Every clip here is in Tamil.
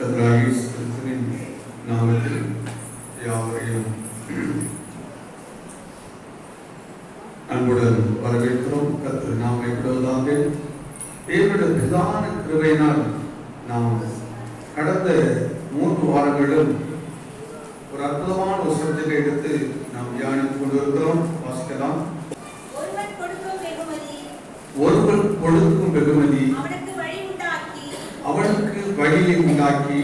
கர்த்தரின் நாமத்தில் யாவரையும் அன்புடன் வரவேற்கிறோம். கர்த்தர் நாம எப்பொழுதாக தேவனுடைய பிரதான கிருபையினால் நாம் கடந்த 3 வாரங்களும் ஒரு அற்புதமான ஒரு சப்ஜெக்டை எடுத்து நாம் தியானித்துக் கொண்டிருக்கிறோம். வாசிக்கலாம். ஒருவன் கொடுக்கும் வெகுமதி அவனுக்கு வழியை உண்டாக்கி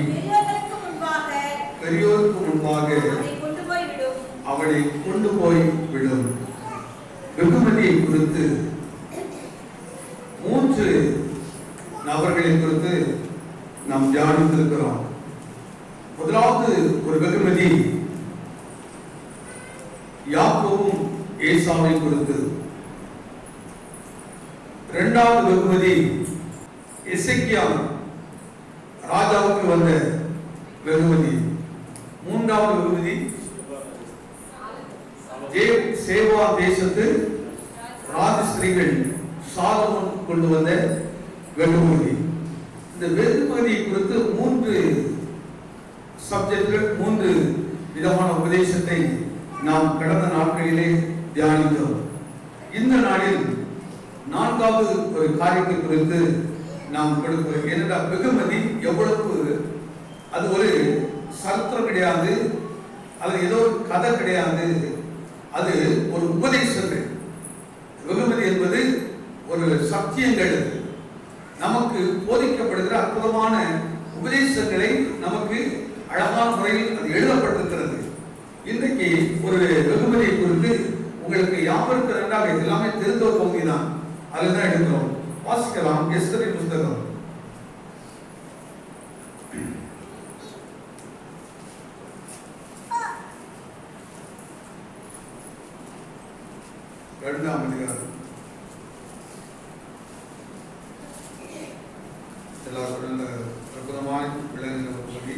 பெரியோருக்கு முன்பாக அவனை கொண்டு போய் விடும். வெகுமதியை குறித்து 3 நபர்களை குறித்து நாம் தியானித்திருக்கிறோம். முதலாவது ஒரு வெகுமதி யாக்கோபும் ஏசாவை குறித்து. இரண்டாவது வெகுமதி எசேக்கியா ராஜாவுக்கு வந்த வெகுமதி. மூன்றாவது வெகுமதி சேவா தேசத்து ராஜஸ்திரீகள் சாலமோன் கொண்டு வந்த வெகுமதி. இந்த வெகுமதியை குறித்து 3 சப்ஜெக்ட்கள், 3 விதமான உபதேசத்தை நாம் கடந்த நாட்களிலே தியானித்தோம். இந்த நாளில் 4வது ஒரு காரியத்தை குறித்து நாம் கொடுக்கிறோம். ஏனென்றால் வெகுமதி எவ்வளவு, அது ஒரு சரித்திரம் கிடையாது, அது ஏதோ கதை கிடையாது, அது ஒரு உபதேசங்கள். வெகுமதி என்பது ஒரு சத்தியங்கள், நமக்கு போதிக்கப்படுகிற அற்புதமான உபதேசங்களை நமக்கு அழகான முறையில் அது எழுதப்பட்டிருக்கிறது. இன்றைக்கு ஒரு வெகுமதியை குறித்து உங்களுக்கு யாவருக்கு நன்றாக எல்லாமே தெரிந்த ஒரு பகுதி தான், அதுதான் எடுக்கிறோம். வாசிக்கலாம். எஸ்தரின் புத்தகம் 2ஆம் அதிகாரம். எல்லாருடன் அற்புதமாய் விளங்குகிற பகுதி.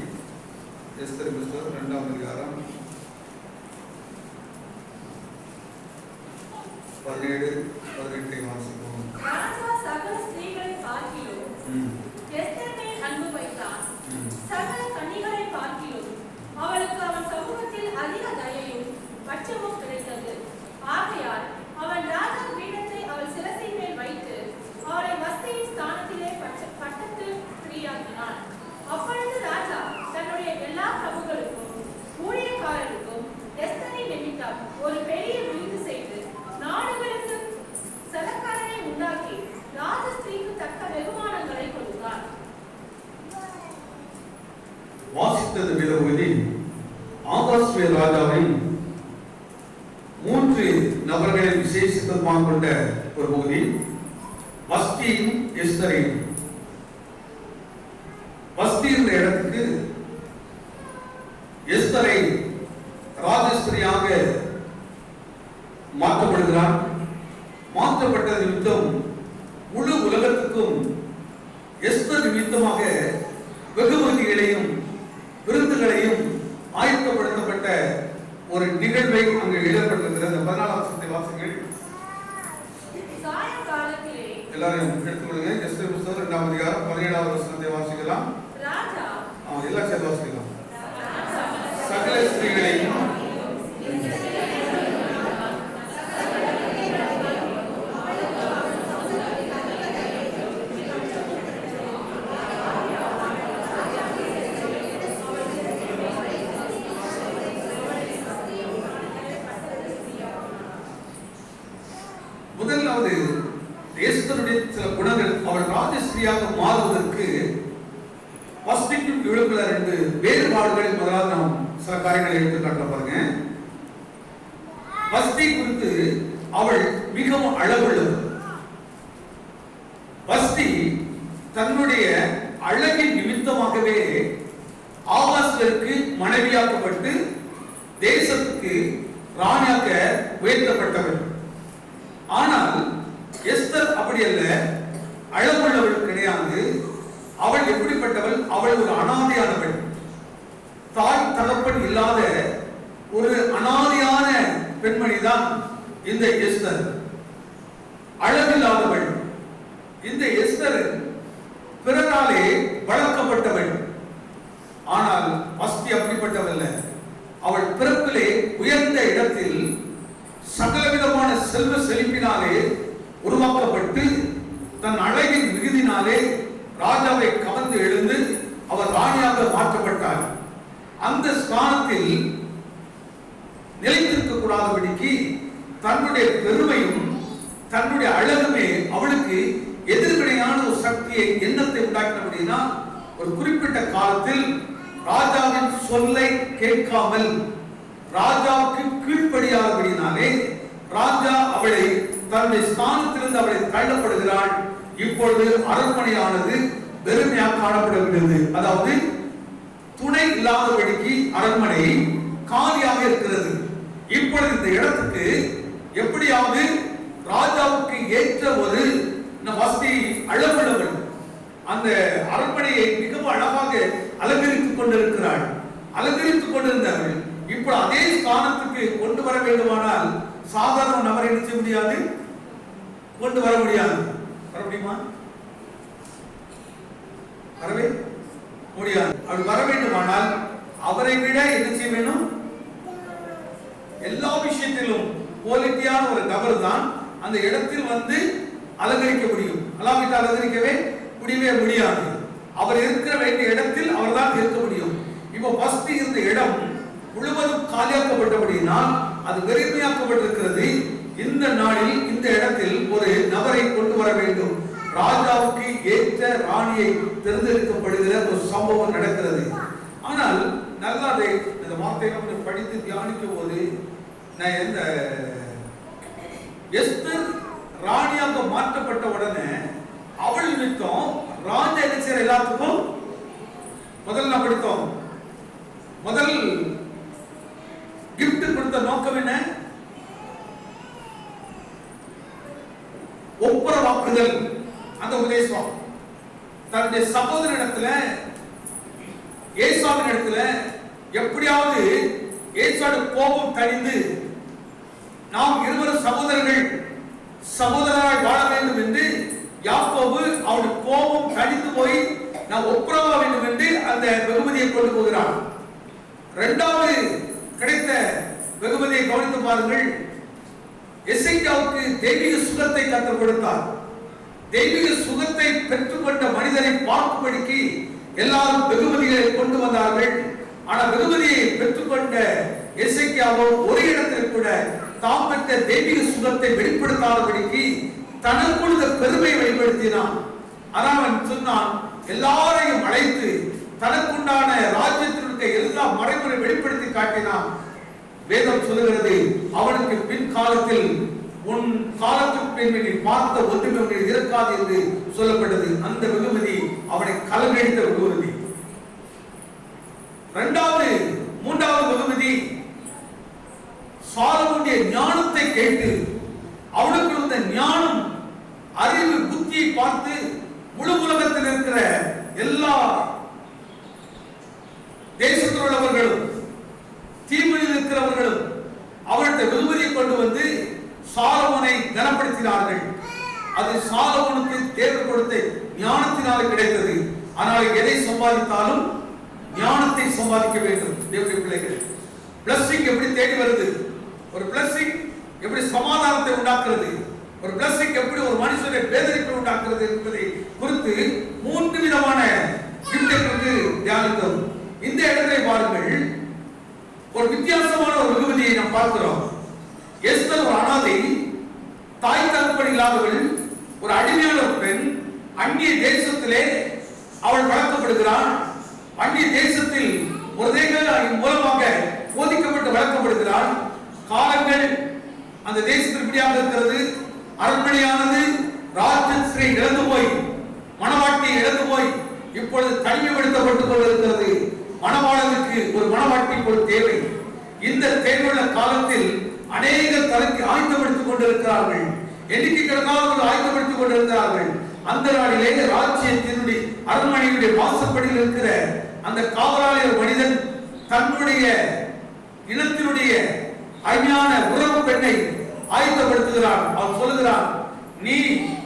எஸ்தரின் புத்தகம் 2ஆம் அதிகாரம் 17-18 வாசிப்போம். சகல ஸ்திரீகளை பார்க்கிலும் எஸ்தர் மேல் அன்பு வைத்தான். சகல கன்னிகளை பார்க்கிலும் அவளுக்கு அவன் சமூகத்தில் அதிக தயையும் பட்சமும் கிடைத்தது. ஆகையால் அவன் ராஜா பீடத்தை அவள் சிரசின் மேல் வைத்து அவளை வஸ்தியின் ஸ்தானத்திலே பட்டத்து ஸ்திரீயாக்கினான். அப்பொழுது ராஜா தன்னுடைய எல்லா பிரபுக்களுக்கும் ஊழியக்காரருக்கும் எஸ்தரின் நிமித்தம் ஒரு பெரிய விருந்து செய்து நாடுகளுக்கு சலக்காரனை உண்டாக்கி ராஜஸ்திரீக்கு தக்க வெகுமானங்களை கொடுத்தார். வாசித்தது விதபதி ஆகாஸ்வே ராஜாவை 3 நபர்களை விசேஷித்தமாக கொண்ட ஒரு பகுதி. வஸ்தியும் எஸ்தரையும். வஸ்தி என்ற இடத்துக்கு எஸ்தரை ராஜஸ்திரியாக மாற்றப்படுகிறார். மாற்றப்பட்ட நிமித்தம் முழு உலகத்துக்கும் எஸ்தர் நிமித்தமாக வெகுமதிகளையும் விருந்துகளையும் ஆயத்தப்படுத்தப்பட்ட ஒரு நிகழ்வை அங்கு எழுதப்பட்டிருக்கிறது. 14ஆம் வாசகங்கள் எல்லாரையும் எடுத்துக்கொள்ளுங்க. எஸ்தர் புத்தகம் 2ஆம் அதிகாரம் 17ஆவது வசனத்தை வாசிக்கலாம். எல்லாம் சேர்த்து வாசிக்கலாம். சகல ஸ்திரீகளையும் முதலாவது எஸ்தருடைய சில குணங்கள். அவள் ராஜஸ்திரியாக மாறுவதற்கு வஸ்திக்கும் இவளுக்குள்ள 2 வேறுபாடுகளில் முதலாவது நாம் சில காரியங்களை எடுத்து காட்ட பாருங்க. வஸ்தி குறித்து அவள் மிகவும் அழகுள்ளது. வஸ்தி தன்னுடைய அழகின் நிமித்தமாகவே ஆகாஸ்வருக்கு மனைவியாக்கப்பட்டு தேசத்துக்கு ராணியாக உயர்த்தப்பட்டவள். ஆனால் எஸ்தர் அப்படி அல்ல, அழகுள்ளவள் கிடையாது. அவள் எப்படிப்பட்டவள்? அவள் ஒரு அனாதையானவள், தாய் தகப்பன் இல்லாத ஒரு அனாதையான பெண்மணி தான் இந்த எஸ்தர். அழகில்லாதவள். இந்த எஸ்தர் பிறராலே வளர்க்கப்பட்டவள். ஆனால் வஸ்தி அப்படிப்பட்டவல்ல. அவள் பிறப்பிலே உயர்ந்த இடத்தில் சகலவிதமான செல்வ செழிப்பினாலே உருவாக்கப்பட்டு தன் அழகின் மிகுதினாலே ராஜாவை கவர்ந்து எழுந்து அவர் ராணியாக மாற்றப்பட்டார். அந்த ஸ்தானத்தில் நிலைத்திருக்க கூடாதபடிக்கு தன்னுடைய பெருமையும் தன்னுடைய அழகுமே அவளுக்கு எதிர்வினையான ஒரு சக்தியை எண்ணத்தை உண்டாக்கினபடினா ஒரு குறிப்பிட்ட காலத்தில் ராஜாவின் சொல்லை கேட்காமல் ராஜாவுக்கு கீழ்ப்படியாதபடினாலே ராஜா அவளை தன்னுடைய ஸ்தானத்திலிருந்து அவளை தள்ளப்படுகிறாள். இப்பொழுது அரண்மனையானது வெறுமையாக காணப்படுகிறது. அதாவது துணை இல்லாதபடிக்கு அரண்மனை காலியாக இருக்கிறது. இப்பொழுது இந்த இடத்துக்கு எப்படியாவது ராஜாவுக்கு ஏற்ற ஒரு வசதி அழகுள்ளவள் அந்த அரண்மனையை மிகவும் அழகாக அலங்கரித்துக் கொண்டிருக்கிறாள். அலங்கரித்துக் கொண்டிருந்தார்கள். இப்போ அதே ஸ்தானத்துக்கு கொண்டு வர வேண்டுமானால் சாதாரண நபரை நினைச்ச முடியாது, கொண்டு வர முடியாது. வர முடியுமா? வரவே முடியாது. அப்படி வர வேண்டுமானால் அவரை விட என்ன செய்ய வேணும்? எல்லா விஷயத்திலும் குவாலிட்டியான ஒரு நபர் தான் அந்த இடத்தில் வந்து அலங்கரிக்க முடியும். அல்லாவிட்டு அலங்கரிக்கவே முடியவே முடியாது. அவர் இருக்கிற வேண்டிய இடத்தில் அவர் தான் இருக்க முடியும். இப்போ ஃபர்ஸ்ட் இருந்த இடம் முழுவதும் காலியாக்கப்பட்டபடியினால் அது வெறுமையாக்கப்பட்டிருக்கிறது. இந்த நாளில் இந்த இடத்தில் ஒரு நபரை கொண்டு வர வேண்டும். ராஜாவுக்கு ஏற்ற ராணியை தேர்ந்தெடுக்கப்படுகிற ஒரு சம்பவம் நடக்கிறது. ஆனால் நல்லா இந்த வார்த்தையை கொஞ்சம் படித்து தியானிக்கும் போது நான் இந்த எஸ்தர் ராணியாக மாற்றப்பட்ட உடனே அவள் நிமித்தம் ராஜ நிச்சயம் எல்லாத்துக்கும் முதல்ல படித்தோம். முதல் கிஃப்ட் கொடுத்த நோக்கம் என்ன? ஒப்புரவாக்குதல். அந்த உபதேசம் தன்னுடைய சகோதரனிடத்துல ஏசாவின் இடத்துல எப்படியாவது ஏசாவோட கோபம் தணிந்து நாம் இருவரும் சகோதரராய் வாழ வேண்டும் என்று யாக்கோபு அவனுடைய கோபம் தணிந்து போய் நாம் ஒப்புரவா வேண்டும் என்று அந்த வெகுமதியை கொண்டு போகிறான். இரண்டாவது கிடைத்த வெகுமதியை கவனித்து பாருங்கள். எசேக்கியாவுக்கு தெய்வீக சுகத்தை கற்றுக் கொடுத்தார். தெய்வீக சுகத்தை பெற்றுக்கொண்ட மனிதனை பார்க்கும்படிக்கு எல்லாரும் வெகுமதிகளை கொண்டு வந்தார்கள். ஆனால் வெகுமதியை பெற்றுக்கொண்ட எசேக்கியாவோ ஒரு இடத்தில் கூட தாம் பெற்ற தெய்வீக சுகத்தை வெளிப்படுத்தாதபடிக்கு தனக்குள் பெருமை வெளிப்படுத்தினான். ஆனால் அவன் சொன்னான், எல்லாரையும் அழைத்து தனக்குண்டான ராஜ்யத்திற்கு எல்லா மறைமுறை வெளிப்படுத்தி காட்டினான். வேதம் சொல்லுகிறது, அவனுக்கு பின் காலத்தில் உன் காலத்துக்கு பின் நீ பார்த்த ஒன்றுமே இருக்காது என்று சொல்லப்பட்டது. அந்த வெகுமதி அவனை கலங்கடித்த வெகுமதி. மூன்றாவது வெகுமதி சாலமோனுடைய ஞானத்தை கேட்டு அவனுக்கு இருந்த ஞானம் அறிவு புத்தியை பார்த்து முழு உலகத்தில் இருக்கிற எல்லா தேசத்தில் உள்ளவர்களும் தீமையில் இருக்கிறவர்களும் அவருடைய வெகுமதியை கொண்டு வந்து சாலமோனை கனப்படுத்தினார்கள். அது சாலமோனுக்கு தேவன் கொடுத்த ஞானத்தினால கிடைத்தது. ஆனால் எதை சம்பாதித்தாலும் ஞானத்தை சம்பாதிக்க வேண்டும். தேவனுடைய பிள்ளைகள், பிளஸிங் எப்படி தேடி வருது? ஒரு பிளஸிங் எப்படி சமாதானத்தை உண்டாக்குறது? ஒரு பிளஸிங் எப்படி ஒரு மனுஷனை வேதனைப்பை உண்டாக்குறது என்பதை குறித்து 3 விதமான கிஃப்டை குறித்து தியானித்தோம். இந்த இடத்தை பாருங்கள், ஒரு வித்தியாசமான ஒரு வெகுமதியை நாம் பார்க்கிறோம். எஸ்தர் ஒரு அனாதை, தாய் தகப்பன் இல்லாதவள், ஒரு அடிமையான ஒரு பெண். அந்நிய தேசத்திலே அவள் வளர்க்கப்படுகிறாள். அந்நிய தேசத்தில் ஒரு மூலமாக போதிக்கப்பட்டு வளர்க்கப்படுகிறாள். காலங்கள் அந்த தேசத்தில் இப்படியாக இருக்கிறது. அரண்மனையானது ராஜஸ்ரீ இழந்து போய், மணவாட்டியை இழந்து போய் இப்பொழுது தனிமைப்படுத்தப்பட்டுக் கொண்டிருக்கிறது. மணவாளனுக்கு ஒரு மணவாட்டி ஒரு தேவை. இந்த தேவையுள்ள காலத்தில் அநேகர் தலைக்கு ஆயத்தப்படுத்திக் கொண்டிருக்கிறார்கள். எண்ணிக்கை கணக்கானவர்கள் ஆயத்தப்படுத்திக் கொண்டிருக்கிறார்கள். அந்த நாளிலே ராஜ்யத்தினுடைய அரண்மனையுடைய வாசப்படியில் இருக்கிற அந்த காவலாளி மனிதன் தன்னுடைய இனத்தினுடைய அஞ்ஞான உறவு பெண்ணை ஆயத்தப்படுத்துகிறான். அவன் சொல்லுகிறான், நீ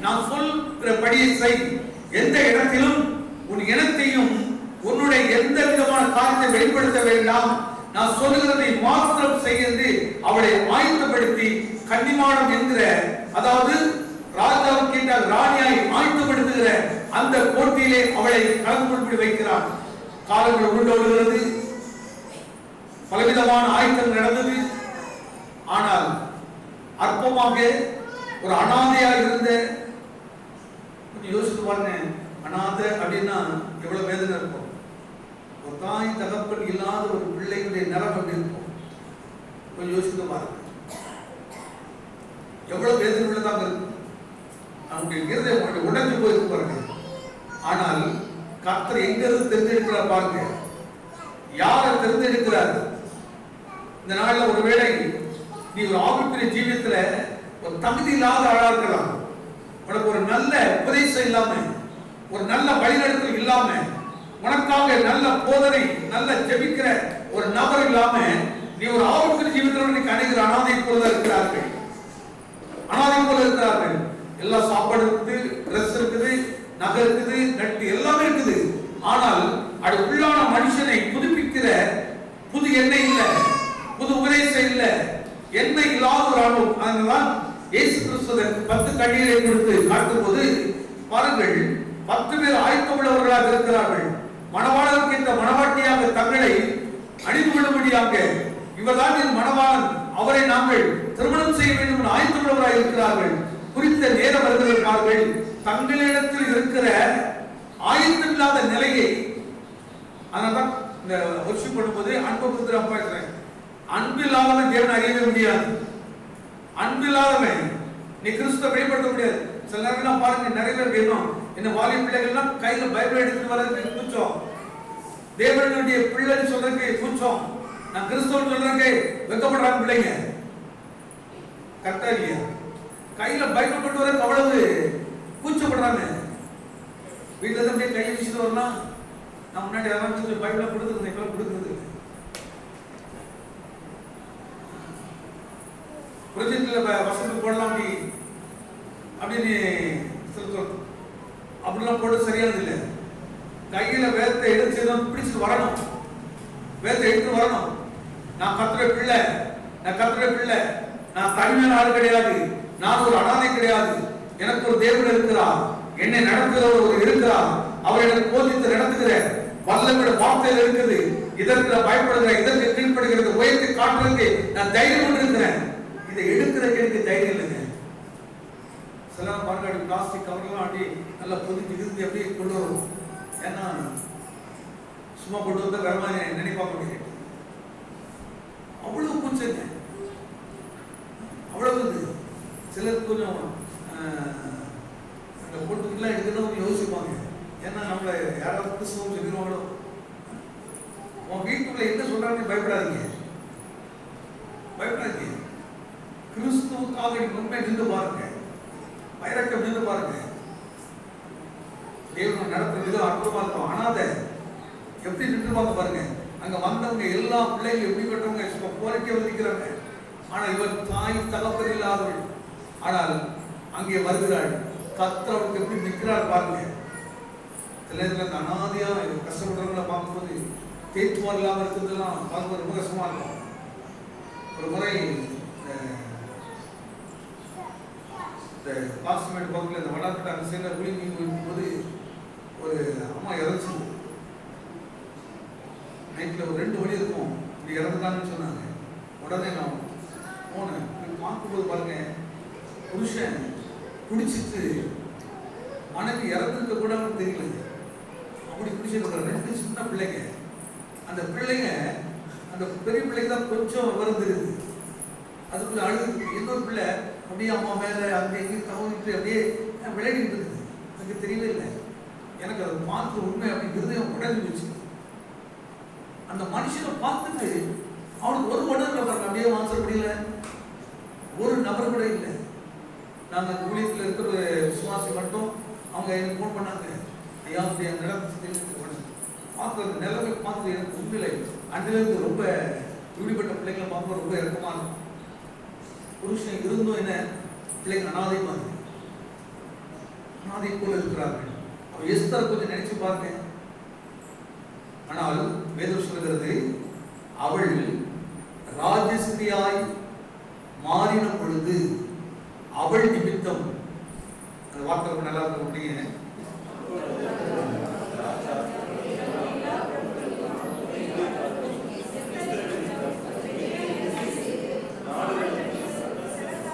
நான் சொல்கிற படியை செய். எந்த இடத்திலும் உன் இனத்தையும் உன்னுடைய எந்த விதமான காரியத்தை வெளிப்படுத்த வேண்டாம், நான் சொல்லுகிறதை மாத்திரம் செய்ய என்று அவளை ஆயத்தப்படுத்தி கன்னிமாடம் என்கிற, அதாவது ராஜாவுக்கு என்றால் ராணியாய் ஆயத்தப்படுத்துகிற அந்த போட்டியிலே அவளை கலந்து கொண்டு வைக்கிறார். காலங்கள் உருண்டோடுகிறது, பலவிதமான ஆயத்தங்கள் நடந்தது. ஆனால் அற்பமாக ஒரு அனாதையாக இருந்த, கொஞ்சம் யோசித்து பாருங்க, அனாதை அப்படின்னா எவ்வளவு வேதனை இருக்கும். ஒரு தாய் தகப்பன் இல்லாத ஒரு பிள்ளைகளுடைய நிலம் எப்படி இருக்கும், கொஞ்சம் யோசித்து பாருங்க. எவ்வளவு வேதனை உள்ளதாக இருக்கும். அவங்களுடைய இருதயம் உடைஞ்சு போயிருக்கு பாருங்க. ஆனால் கர்த்தர் எங்கிருந்து தெரிந்தெடுக்கிறார் பாருங்க, யாரை தெரிந்தெடுக்கிறார். இந்த நாளில் ஒருவேளை நீ ஒரு ஆவிக்குரிய ஜீவியத்துல ஒரு தகுதி இல்லாத ஆளா இருக்கலாம், உனக்கு ஒரு நல்ல உபதேசம் இல்லாம, ஒரு நல்ல வழிநடத்தல் இல்லாம, உனக்காக நல்ல போதனை, நல்ல ஜெபிக்கிற ஒரு நபர் இல்லாம, நீ ஒரு ஆவிக்குரிய ஜீவியத்தில் அனைகிற அனாதை போல இருக்கிறார்கள். அனாதை போல இருக்கிறார்கள். எல்லா சாப்பாடு இருக்குது, ட்ரெஸ் இருக்குது, நகை இருக்குது, நட்டு எல்லாமே இருக்குது. ஆனால் அது உள்ளான மனுஷனை புதுப்பிக்கிற புது எண்ணெய் இல்ல, புது உபதேசம் இல்ல, எண்ணெய் இல்லாத ஒரு அனுபவம். அதனால்தான் இயேசு கிறிஸ்து 10 கண்ணீரை கொடுத்து காட்டும் போது பாருங்கள், 10 பேர் ஆயத்தம் உள்ளவர்களாக இருக்கிறார்கள். மணவாளருக்கு இந்த மணவாட்டியாக தங்களை அணிந்து கொள்ளும்படியாக, இவர்தான் என் மணவாளன், அவரை நாங்கள் திருமணம் செய்ய வேண்டும் என்று ஆயத்தம் உள்ளவராக இருக்கிறார்கள். குறித்த நேரம் வருகிறார்கள். தங்களிடத்தில் இருக்கிற ஆயத்தம் இல்லாத நிலையை, அதனால்தான் இந்த வர்ஷிப் பண்ணும்போது அன்பு கொடுத்து அப்பா இருக்கிறேன். அன்பு இல்லாதவன் தேவனை அறியவே முடியாது. அன்பு இல்லாதவன் நீ கிறிஸ்துவை வெளிப்படுத்த முடியாது. சில நேரம் பாருங்க, நிறைய பேர் வேணும் என்ன வாலிப பிள்ளைகள்லாம் கையில பைபிள் எடுத்துட்டு வர்றதுக்கு கூச்சம், தேவனுடைய பிள்ளைன்னு சொல்றதுக்கு கூச்சம், நான் கிறிஸ்துவன் சொல்றதுக்கு வெக்கப்படுறாங்க பிள்ளைங்க. கரெக்டா இல்லையா? கையில பைபிள் கொண்டு வர அவ்வளவு கூச்சப்படுறாங்க. வீட்டுல அப்படியே கையை வீசிட்டு வரலாம். நான் முன்னாடி யாராவது பைபிள கொடுத்துருந்தேன், இப்ப கொடுக்குறது ப்ரொஜெக்ட்ல வசனத்துக்கு போடலாம் அப்படி அப்படின்னு அப்படிலாம் போட சரியானது இல்லை. கையில வேதத்தை எடுத்து பிடிச்சிட்டு வரணும், வேதத்தை எடுத்து வரணும். நான் கர்த்தருடைய பிள்ளை, நான் கர்த்தருடைய பிள்ளை, நான் தனிமையான ஆள் கிடையாது, நான் ஒரு அனாதை கிடையாது, எனக்கு ஒரு தேவன் இருக்கிறார், என்னை நடத்துகிறவர் ஒரு இருக்கிறார், அவர் எனக்கு போதித்து நடத்துகிற வல்லமையோட வார்த்தையில் இருக்குது, இதற்கு பயப்படுகிற, இதற்கு கீழ்ப்படுகிறது, உயர்த்தி காட்டுறதுக்கு நான் தைரியம் கொண்டு இருக்கிறேன். இதை எடுக்கிறதுக்கு எனக்கு தைரியம் இல்லைங்க. சில பாருங்க, பிளாஸ்டிக் கவர்லாம் அப்படி நல்லா பொதுக்கி இருந்து அப்படியே கொண்டு வரும். ஏன்னா சும்மா கொண்டு வந்தா வேற மாதிரி நினைப்பாக்க முடியாது. அவ்வளவு கூச்சங்க, அவ்வளவு. சிலருக்கு கொஞ்சம் அந்த பொட்டுக்கெல்லாம் எடுக்கணும் யோசிப்பாங்க. ஏன்னா நம்மளை யாராவது கிறிஸ்தவம் சொல்லிடுவாங்களோ. உன் வீட்டுக்குள்ள என்ன சொல்றாங்கன்னு பயப்படாதீங்க, பயப்படாதீங்க. கிறிஸ்துவுக்காக உண்மை நின்று பாருங்க, வைரக்கம் நின்று பாருங்க. தேவன் நடத்துறது அற்புதமா இருக்கும். அனாதை எப்படி நின்று பார்க்க பாருங்க. அங்க வந்தவங்க எல்லா பிள்ளைகளும் எப்படி கட்டுறவங்க கோரிக்கை வந்திருக்கிறாங்க. ஆனா இவர் தாய் தகப்பன் இல்லாதவள், ஆனால் அங்கே வருகிறாள். கர்த்தருக்கு எப்படி நிற்கிறாள் பாருங்க. சில நேரத்தில் அனாதையா கஷ்டப்படுறவங்களை பார்க்கும்போது தேய்த்துவார் இல்லாமல் இருக்கிறதுலாம் பார்க்கும்போது ரொம்ப கஷ்டமா இருக்கும். ஒரு முறை பாஸ்மேட் பக்கத்தில் இந்த வடாக்கட்ட அந்த சைடில் குளிக்க போகும்போது ஒரு அம்மா இறந்துச்சு. நைட்டில் ஒரு 2 மணி இருக்கும், இப்படி இறந்துட்டாங்கன்னு சொன்னாங்க. உடனே நான் போனேன். பார்க்கும்போது பாருங்க, புருஷன் குடிச்சிட்டு மனைவி இறந்துருக்க கூட தெரியல, அப்படி குடிச்சிட்டு 2 சின்ன பிள்ளைங்க. அந்த பிள்ளைங்க, அந்த பெரிய பிள்ளைங்க தான் கொஞ்சம் விவரம் தெரியுது, அதுக்குள்ள அழுது. இன்னொரு பிள்ளை அப்படியே அம்மா மேல அங்கே எங்கேயும் தவறிட்டு அப்படியே விளையாடிட்டு இருக்குது, எனக்கு தெரியவே இல்லை. எனக்கு அதை பார்த்து உண்மை அப்படி இருதயம் உடஞ்சி போச்சு. அந்த மனுஷனை பார்த்துட்டு அவனுக்கு ஒரு உடனே அப்படியே வாசப்படியில ஒரு நபர் கூட இல்லை. நாங்கள் ஊழியத்தில் இருக்கிற விசுவாசி மட்டும் அவங்க எனக்கு ஃபோன் பண்ணாங்க, ஐயா அப்படி என் நிலத்தை பார்த்து அந்த நிலைமை பார்த்து எனக்கு உண்மையில அன்றிலிருந்து ரொம்ப இப்படிப்பட்ட பிள்ளைங்களை பார்க்க ரொம்ப இறக்கமா இருக்கும். புருஷன் இருந்தும் என்ன பிள்ளைங்க அனாதைமா இருக்கு, அனாதை போல இருக்கிறார்கள். அவர் எஸ்தரை கொஞ்சம் நினைச்சு பாருங்க. ஆனால் வேதம் சொல்கிறது அவள் ராஜஸ்திரியாய் மாறின பொழுது அவள் நிமித்தம், அந்த வார்த்தை ரொம்ப நல்லா இருக்க முடியுங்க.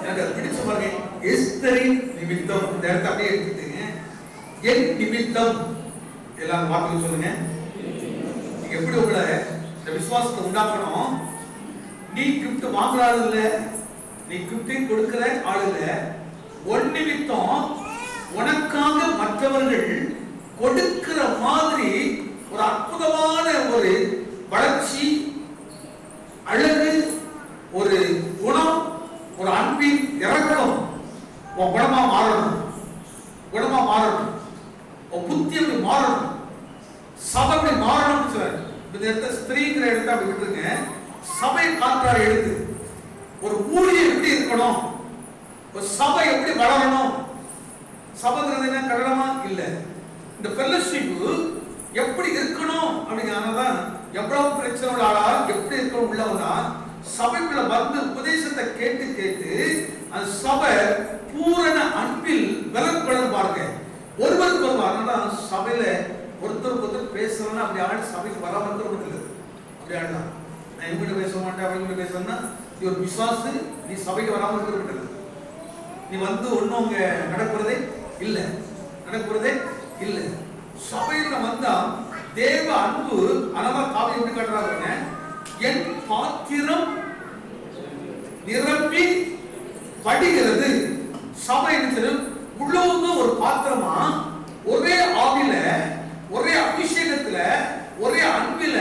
எனக்கு அது பிடிச்ச பாருங்க, எஸ்தரின் நிமித்தம். இந்த இடத்தை அப்படியே எடுத்துட்டீங்க. என் நிமித்தம் எல்லாம் வார்த்தைகள் சொல்லுங்க. நீங்க எப்படி உங்களை இந்த விசுவாசத்தை உண்டாக்கணும்? நீ கிஃப்ட் வாங்குற ஆள் இல்ல, நீ கிஃப்ட் கொடுக்கிற ஆள் இல்ல. ஒன் நிமித்தம் உனக்காக மற்றவர்கள் கொடுக்கிற மாதிரி ஒரு அற்புதமான ஒரு வளர்ச்சி, அழகு, ஒரு குணம், ஒரு அன்பின் இறக்கம் உன் குணமா மாறணும். குணமா மாறணும், உன் புத்தி அப்படி மாறணும், சபை அப்படி மாறணும்னு சொல்ற. இந்த இடத்த ஸ்திரீங்கிற இடத்த அப்படி விட்டுருங்க. சபை காற்றார எடுத்து ஒரு ஊழியம் எப்படி இருக்கணும், ஒரு சபை எப்படி வளரணும். சபைங்கிறது என்ன கட்டடமா இல்ல, இந்த ஃபெல்லோஷிப் எப்படி இருக்கணும் அப்படிங்கிறதான். எவ்வளவு பிரச்சனை உள்ள ஆளா எப்படி இருக்கணும் உள்ளவனா சபைக்குள்ள வந்து உபதேசத்தை கேட்டு கேட்டு அந்த சபை பூரண அன்பில் விலகுபடும் பாருங்க. ஒருவருக்கு ஒருவர் சபையில ஒருத்தருக்கு ஒருத்தர் பேசுறோம்னா அப்படி ஆள் சபைக்கு வராம இருக்கிறது இல்லை. அப்படி ஆடலாம். நான் இவங்கிட்ட பேச மாட்டேன், அவங்ககிட்ட பேசுறேன்னா நீ ஒரு விசுவாசு, நீ சபைக்கு வராம இருக்கிறது. நீ வந்து ஒன்னும் அங்க நடக்கிறதே இல்லை, நடக்கிறதே இல்லை. சபையில வந்தா தேவ அன்பு அழகா காவியம் எப்படி காட்டுறாங்க. என் பாத்திரம் நிரம்பி வடிகிறது. சபை உள்ளவங்க ஒரு பாத்திரமா ஒரே ஆவில, ஒரே அபிஷேகத்துல, ஒரே அன்பில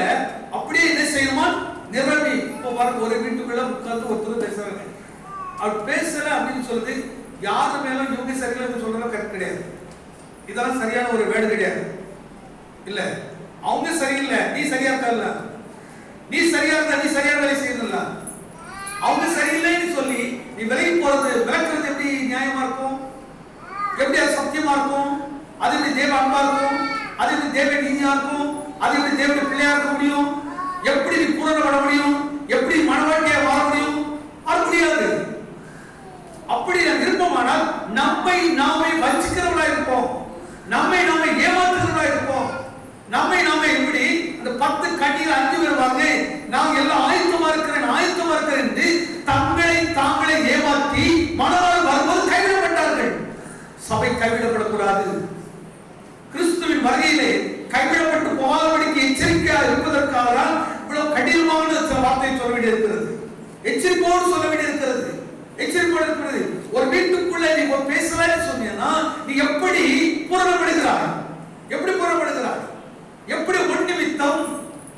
அப்படியே என்ன செய்யணுமா நிரம்பி. இப்போ பாருங்க, ஒரு வீட்டுக்குள்ள உட்கார்ந்து ஒருத்தர் பேசுறாங்க. அவர் பேசல அப்படின்னு சொல்றது யாரு மேலும் இவங்க சரியில்லை சொல்றது கரெக்ட் கிடையாது. இதெல்லாம் சரியான ஒரு வேர்டு கிடையாது. இல்ல, அவங்க சரியில்லை, நீ சரியா இருக்கல, நீ சரியா இருந்தா நீ சரியான வேலை செய்யணும்ல. அவங்க சரியில்லைன்னு சொல்லி நீ விலகி போறது, விளக்குறது எப்படி நியாயமா இருக்கும்? எப்படி அது சத்தியமா இருக்கும்? அது எப்படி தேவ அன்பா இருக்கும்? அது எப்படி தேவ நீதியா இருக்கும்? அது எப்படி தேவ பிள்ளையா இருக்க முடியும்? எப்படி நீ பூரண வர முடியும்? எப்படி மன வாழ்க்கையை வாழ முடியும்? அது முடியாது. அப்படி நான் விருப்பமானால் நம்மை நாமே வஞ்சிக்கிறவர்களா இருப்போம், நம்மை நாமே ஏமாற்றுகிறவர்களா இருப்போம். நம்மை நாமே எப்படி அந்த 10 கண்ணிகள் 5 பேர் வாங்க, நான் எல்லாம் ஆயத்தமா இருக்கிறேன் ஆயத்தமா இருக்கிறேன் என்று தங்களை தாங்களே ஏமாற்றி மனவாளர் வரும்போது கைவிடப்பட்டார்கள். சபை கைவிடப்படக்கூடாது. கிறிஸ்துவின் வருகையிலே கைவிடப்பட்டு போகாதபடிக்கு எச்சரிக்கையாக இருப்பதற்காக தான் இவ்வளவு கடினமான சில வார்த்தையை சொல்ல வேண்டியிருக்கிறது. எச்சரிக்கையோடு சொல்ல வேண்டியிருக்கிறது. எச்சரிக்கையோடு இருக்கிறது. ஒரு வீட்டுக்குள்ள நீ பேசலன்னு சொன்னீங்கன்னா நீ எப்படி பூரணப்படுகிறாய்? எப்படி பூரணப்படுகிறாய்? எப்படி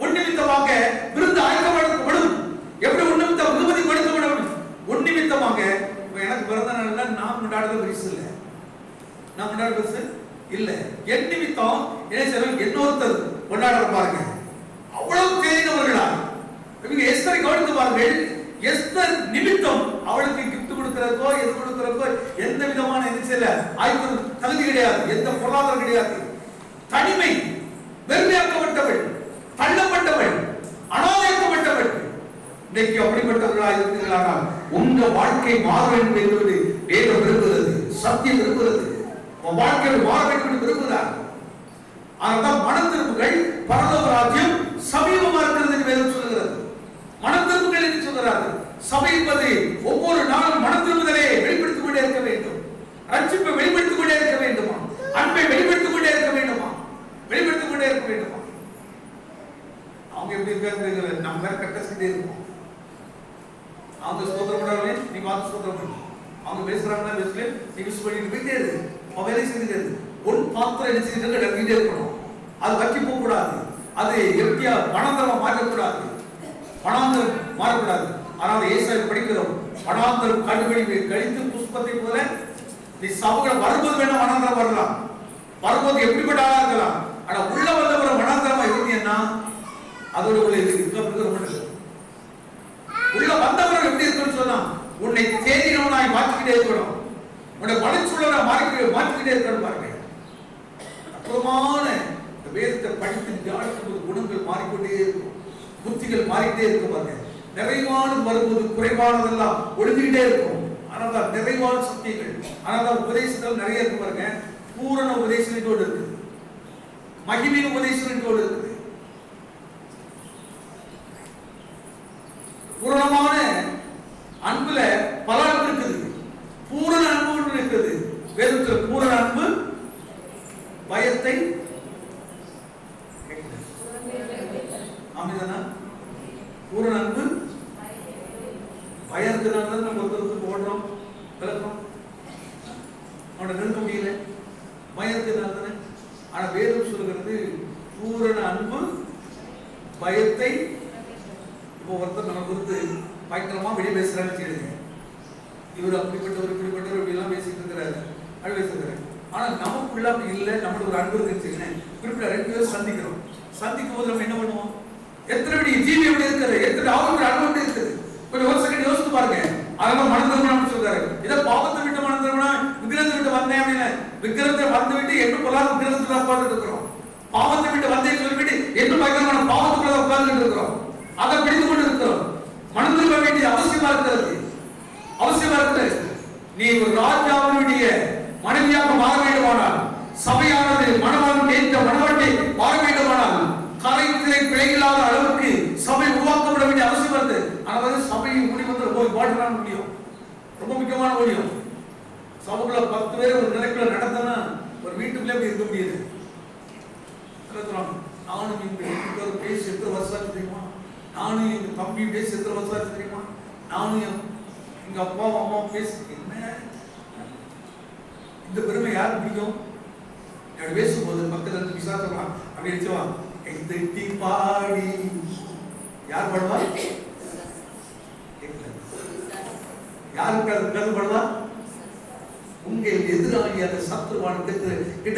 ஒன்னிமித்தமாக விருந்து ஆயத்தப்படும்? எப்படி ஒன்னிமித்த விரும்பதி கொடுக்கப்படும்? ஒன்னிமித்தமாக எனக்கு பிறந்த நாள்ல நான் கொண்டாடுறது பெருசு இல்லை, நான் கொண்டாடுறது பெருசு இல்லை. என் நிமித்தம் என்ன செய்யணும், இன்னொருத்தர் கொண்டாட பாருங்க. அவ்வளவு தேறினவர்களா இவங்க எஸ்தரை கவனித்து பாருங்கள். எஸ்தர் நிமித்தம் அவளுக்கு கிஃப்ட் கொடுக்கிறதுக்கோ எது கொடுக்கிறதுக்கோ எந்த விதமான ஆய்வு தகுதி கிடையாது, எந்த பொருளாதாரம் கிடையாது. தனிமை, வெறுமையாக்கப்பட்டவள், தள்ளப்பட்டவள், அனாதையாக்கப்பட்டவள். இன்னைக்கு அப்படிப்பட்டவர்களாக இருக்கிறார்கள். உங்க வாழ்க்கை மாற வேண்டும் என்பது வேதம் விரும்புகிறது, சத்தியம் விரும்புகிறது. உன் வாழ்க்கையில் மாற வேண்டும் என்று விரும்புகிறார். ஆனால் மனத்திருப்புகள் பரலோக ராஜ்யம் சமீபமா இருக்கிறது என்று வேதம் சொல்கிறது. மனத்திருப்புகள் என்று சொல்கிறார்கள். சபை என்பது ஒவ்வொரு நாளும் மனத்திருப்புதலை வெளிப்படுத்திக் கொண்டே இருக்க வேண்டும். ரட்சிப்பை வெளிப்படுத்திக் கொண்டே இருக்க வேண்டுமா? அன்பை வெளிப்படுத்திக் கொண்டே இருக்க வேண்டுமா? வெளிப்படுத்திக் கொண்டே இருக்க வேண்டுமா? அவங்க எப்படி இருக்காங்க, நம்ம வேற கட்ட செஞ்சே இருப்போம். அவங்க ஸ்தோத்திரம் பண்ணாலே நீ பார்த்து ஸ்தோத்திரம் பண்ணு. அவங்க பேசுறாங்கன்னா பேசல, நீ மிஸ் பண்ணிட்டு போயிட்டே இருக்கு. அவன் வேலை செஞ்சுட்டே இருக்கு. ஒரு பாத்திரம் என்ன செஞ்சுட்டு நடந்துட்டே இருக்கணும். அது வக்கி போக கூடாது. அது எப்படியா பணந்தரமா மாற்றக்கூடாது, பணாந்தரம் மாறக்கூடாது. ஆனால் ஏசாய் படிக்கிறோம், பணாந்தரம் கடுவெளி கழித்து புஷ்பத்தை போல நீ சபைகளை வரும்போது வேணா மனாந்தரம் வரலாம், வரும்போது எப்படிப்பட்ட ஆளா இருக்கலாம். ஆனா உள்ள வந்த ஒரு மனாந்தரமா இருந்தீங்கன்னா அதோட உள்ள இருக்க உள்ள வந்தவர்கள் எப்படி இருக்குன்னு சொன்னா உன்னை தேடினவனாய் மாற்றிக்கிட்டே இருக்கணும், உன்னை வளர்ச்சியுள்ளவனாய் மாற்றிக்கிட்டே இருக்கணும். பாருங்க, அற்புதமான இந்த வேதத்தை படித்து தியானிக்கும் போது குணங்கள் மாறிக்கொண்டே இருக்கும், புத்திகள் மாறிக்கிட்டே இருக்கும். பாருங்க, நிறைவானது வரும்போது குறைவானதெல்லாம் ஒழுங்கிட்டே இருக்கும். ஆனால் நிறைவான சத்தியங்கள், ஆனால் உபதேசங்கள் நிறைய இருக்கு. பாருங்க, பூரண உபதேசத்தோடு இருக்குது, மகிமை உபதேசத்தோடு இருக்குது, பூரணமான அன்புல பல அன்பு இருக்குது, பூரண அன்பு இருக்குது. வேதத்தில் பூரண அன்பு பயத்தை அமைதானா? பூரண அன்பு பயத்தினால நம்ம ஒருத்தருக்கு ஓடுறோம், விளக்குறோம், அவனை நிறுத்த முடியல, பயத்தினால தானே. ஆனா வேதம் சொல்லுகிறது பூரண அன்பு பயத்தை. இப்போ ஒருத்தர் நம்ம குறித்து பயங்கரமா வெளியே பேசுறான்னு வச்சுக்கிடுங்க, இவர் அப்படிப்பட்டவர் இப்படிப்பட்டவர் இப்படி எல்லாம் பேசிட்டு இருக்கிறாரு, அப்படி பேசுறாரு. ஆனா நமக்குள்ள அப்படி இல்லை. நம்மளுக்கு ஒரு அன்பு இருக்குன்னு குறிப்பிட்ட 2 பேரும் சந்திக்கும் போது நம்ம என்ன பண்ணுவோம்? எத்தனை படி ஜீவி எப்படி இருக்கிறது, எத்தனை அவருக்கு அன்பு இருக்குது. கொஞ்சம் ஒரு செகண்ட் யோசித்து பாருங்க. அதெல்லாம் மனந்திரமணம் சொல்றாரு. இதை பாவத்தை விட்டு மனந்திரமணா, விக்கிரத்தை விட்டு வந்தேன் அப்படின்னு, விக்கிரத்தை வந்து விட்டு என்ன பொல்லாத விக்கிரத்துல உட்கார்ந்து இருக்கிறோம். பாவத்தை விட்டு வந்தேன் சொல்லிவிட்டு என்ன பயங்கரமான பாவத்துக்குள்ள உட்கார்ந்து இருக்கிறோம். அதை பிடித்து கொண்டு இருக்கிறோம். மனந்திருக்க வேண்டிய அவசியமா இருக்கிறது. நீ ஒரு ராஜாவினுடைய மனைவியாக மாற வேண்டுமானால், சபையானது மணவாளன் ஏற்ற மணவாட்டை மாற வேண்டுமானால், கரைத்திரை பிழையில்லாத அளவுக்கு சபை உருவாக்கப்பட வேண்டிய அவசியம் வருது. ஆனால் சபையை முடிவு ஒரு பாட்டுதான் முடியும், ரொம்ப முக்கியமான முடியும். சபைக்குள்ள 10 பேர் ஒரு நிலைக்குள்ள நடந்தனா ஒரு வீட்டுக்குள்ளே அப்படி இருக்க முடியுது. நானும் எங்க பேசி எத்தனை வருஷம் தெரியுமா, நானும் எங்க தம்பி பேசி எத்தனை வருஷம் தெரியுமா, நானும் எங்க அப்பா அம்மா பேசி என்ன இந்த பெருமை யாருக்கு பிடிக்கும்? அப்படி பேசும்போது பக்கத்துல விசாரிக்கலாம் அப்படி வச்சுவா எத்தி பாடி யார் பாடுவா? யாருக்கு அது கருது பாடுவா? உங்கள் எதிராளி அந்த சத்துருவான கிட்ட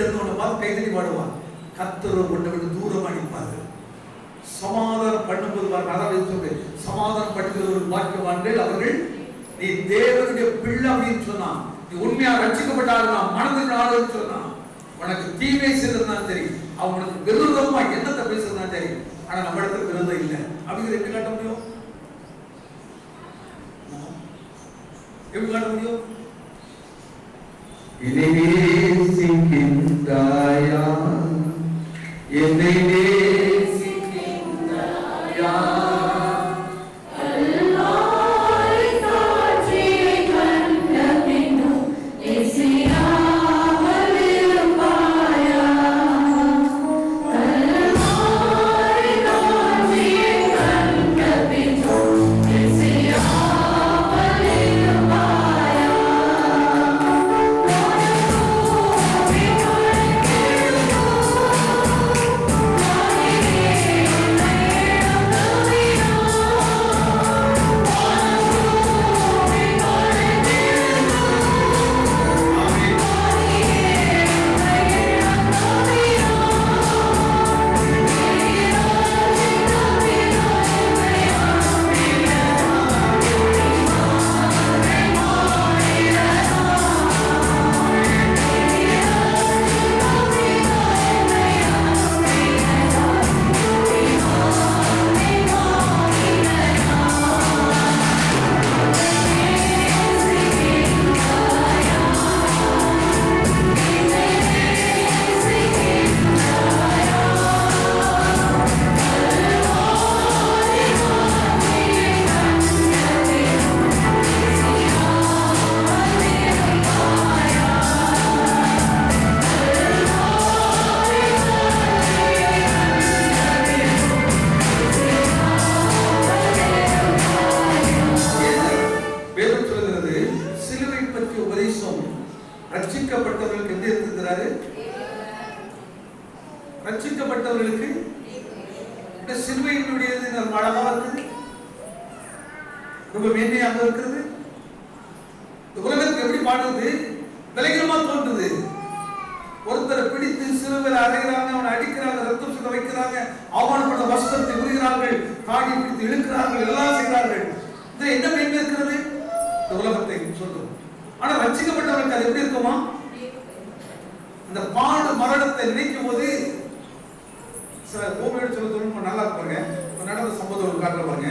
இருந்து பார்த்து கைதறி பாடுவா. கர்த்தர் கொண்டு விட்டு தூரம் அடிப்பார்கள். சமாதானம் பண்ணும்போது சொல்லு, சமாதானம் பண்ணுகிற ஒரு பாக்கியவான்கள் அவர்கள். நீ தேவனுடைய பிள்ளை அப்படின்னு சொன்னா, நீ உண்மையா ரட்சிக்கப்பட்டாலும் மனதின் ஆளுன்னு சொன்னா, உனக்கு தீமை செய்யறதுதான் சரி, அவனுக்கு விரோதமா என்னத்தை பேசுறதுதான் சரி, ஆனா நம்ம இடத்துல விரோதம் இல்லை அப்படிங்கிற எப்படி காட்ட முடியும்? எப்படி காட்ட முடியும்? என்னை நேசிக்கின்றாயா, என்னை நேசிக்கின்றாயா, ரட்சிக்கப்பட்டவர்களுக்கு எப்படி இருக்கிறாரு? ரட்சிக்கப்பட்டவர்களுக்கு இந்த சிலுவையினுடையது அழகா இருக்குது, ரொம்ப மேன்மையாக இருக்கிறது. இந்த உலகத்துக்கு எப்படி பாடுறது? விலைகரமா தோன்றுது. ஒருத்தரை பிடித்து சிலுவையில் அறைகிறாங்க, அவனை அடிக்கிறாங்க, ரத்தம் சுத்த வைக்கிறாங்க, அவமானப்பட்ட வஸ்திரத்தை உரிகிறார்கள், காடி பிடித்து இழுக்கிறார்கள், எல்லாம் செய்கிறார்கள். இது என்ன மேன்மை இருக்கிறது? இந்த உலகத்தை சொல்றோம். ஆனா ரட்சிக்கப்பட்டவர்களுக்கு அது எப்படி இருக்குமா? அந்த பாடு மரணத்தை நினைக்கும் போது சில ஓவியோட சொல்ல தோணும் நல்லா பாருங்க. நடந்த சம்பவம் ஒரு காட்டுல பாருங்க.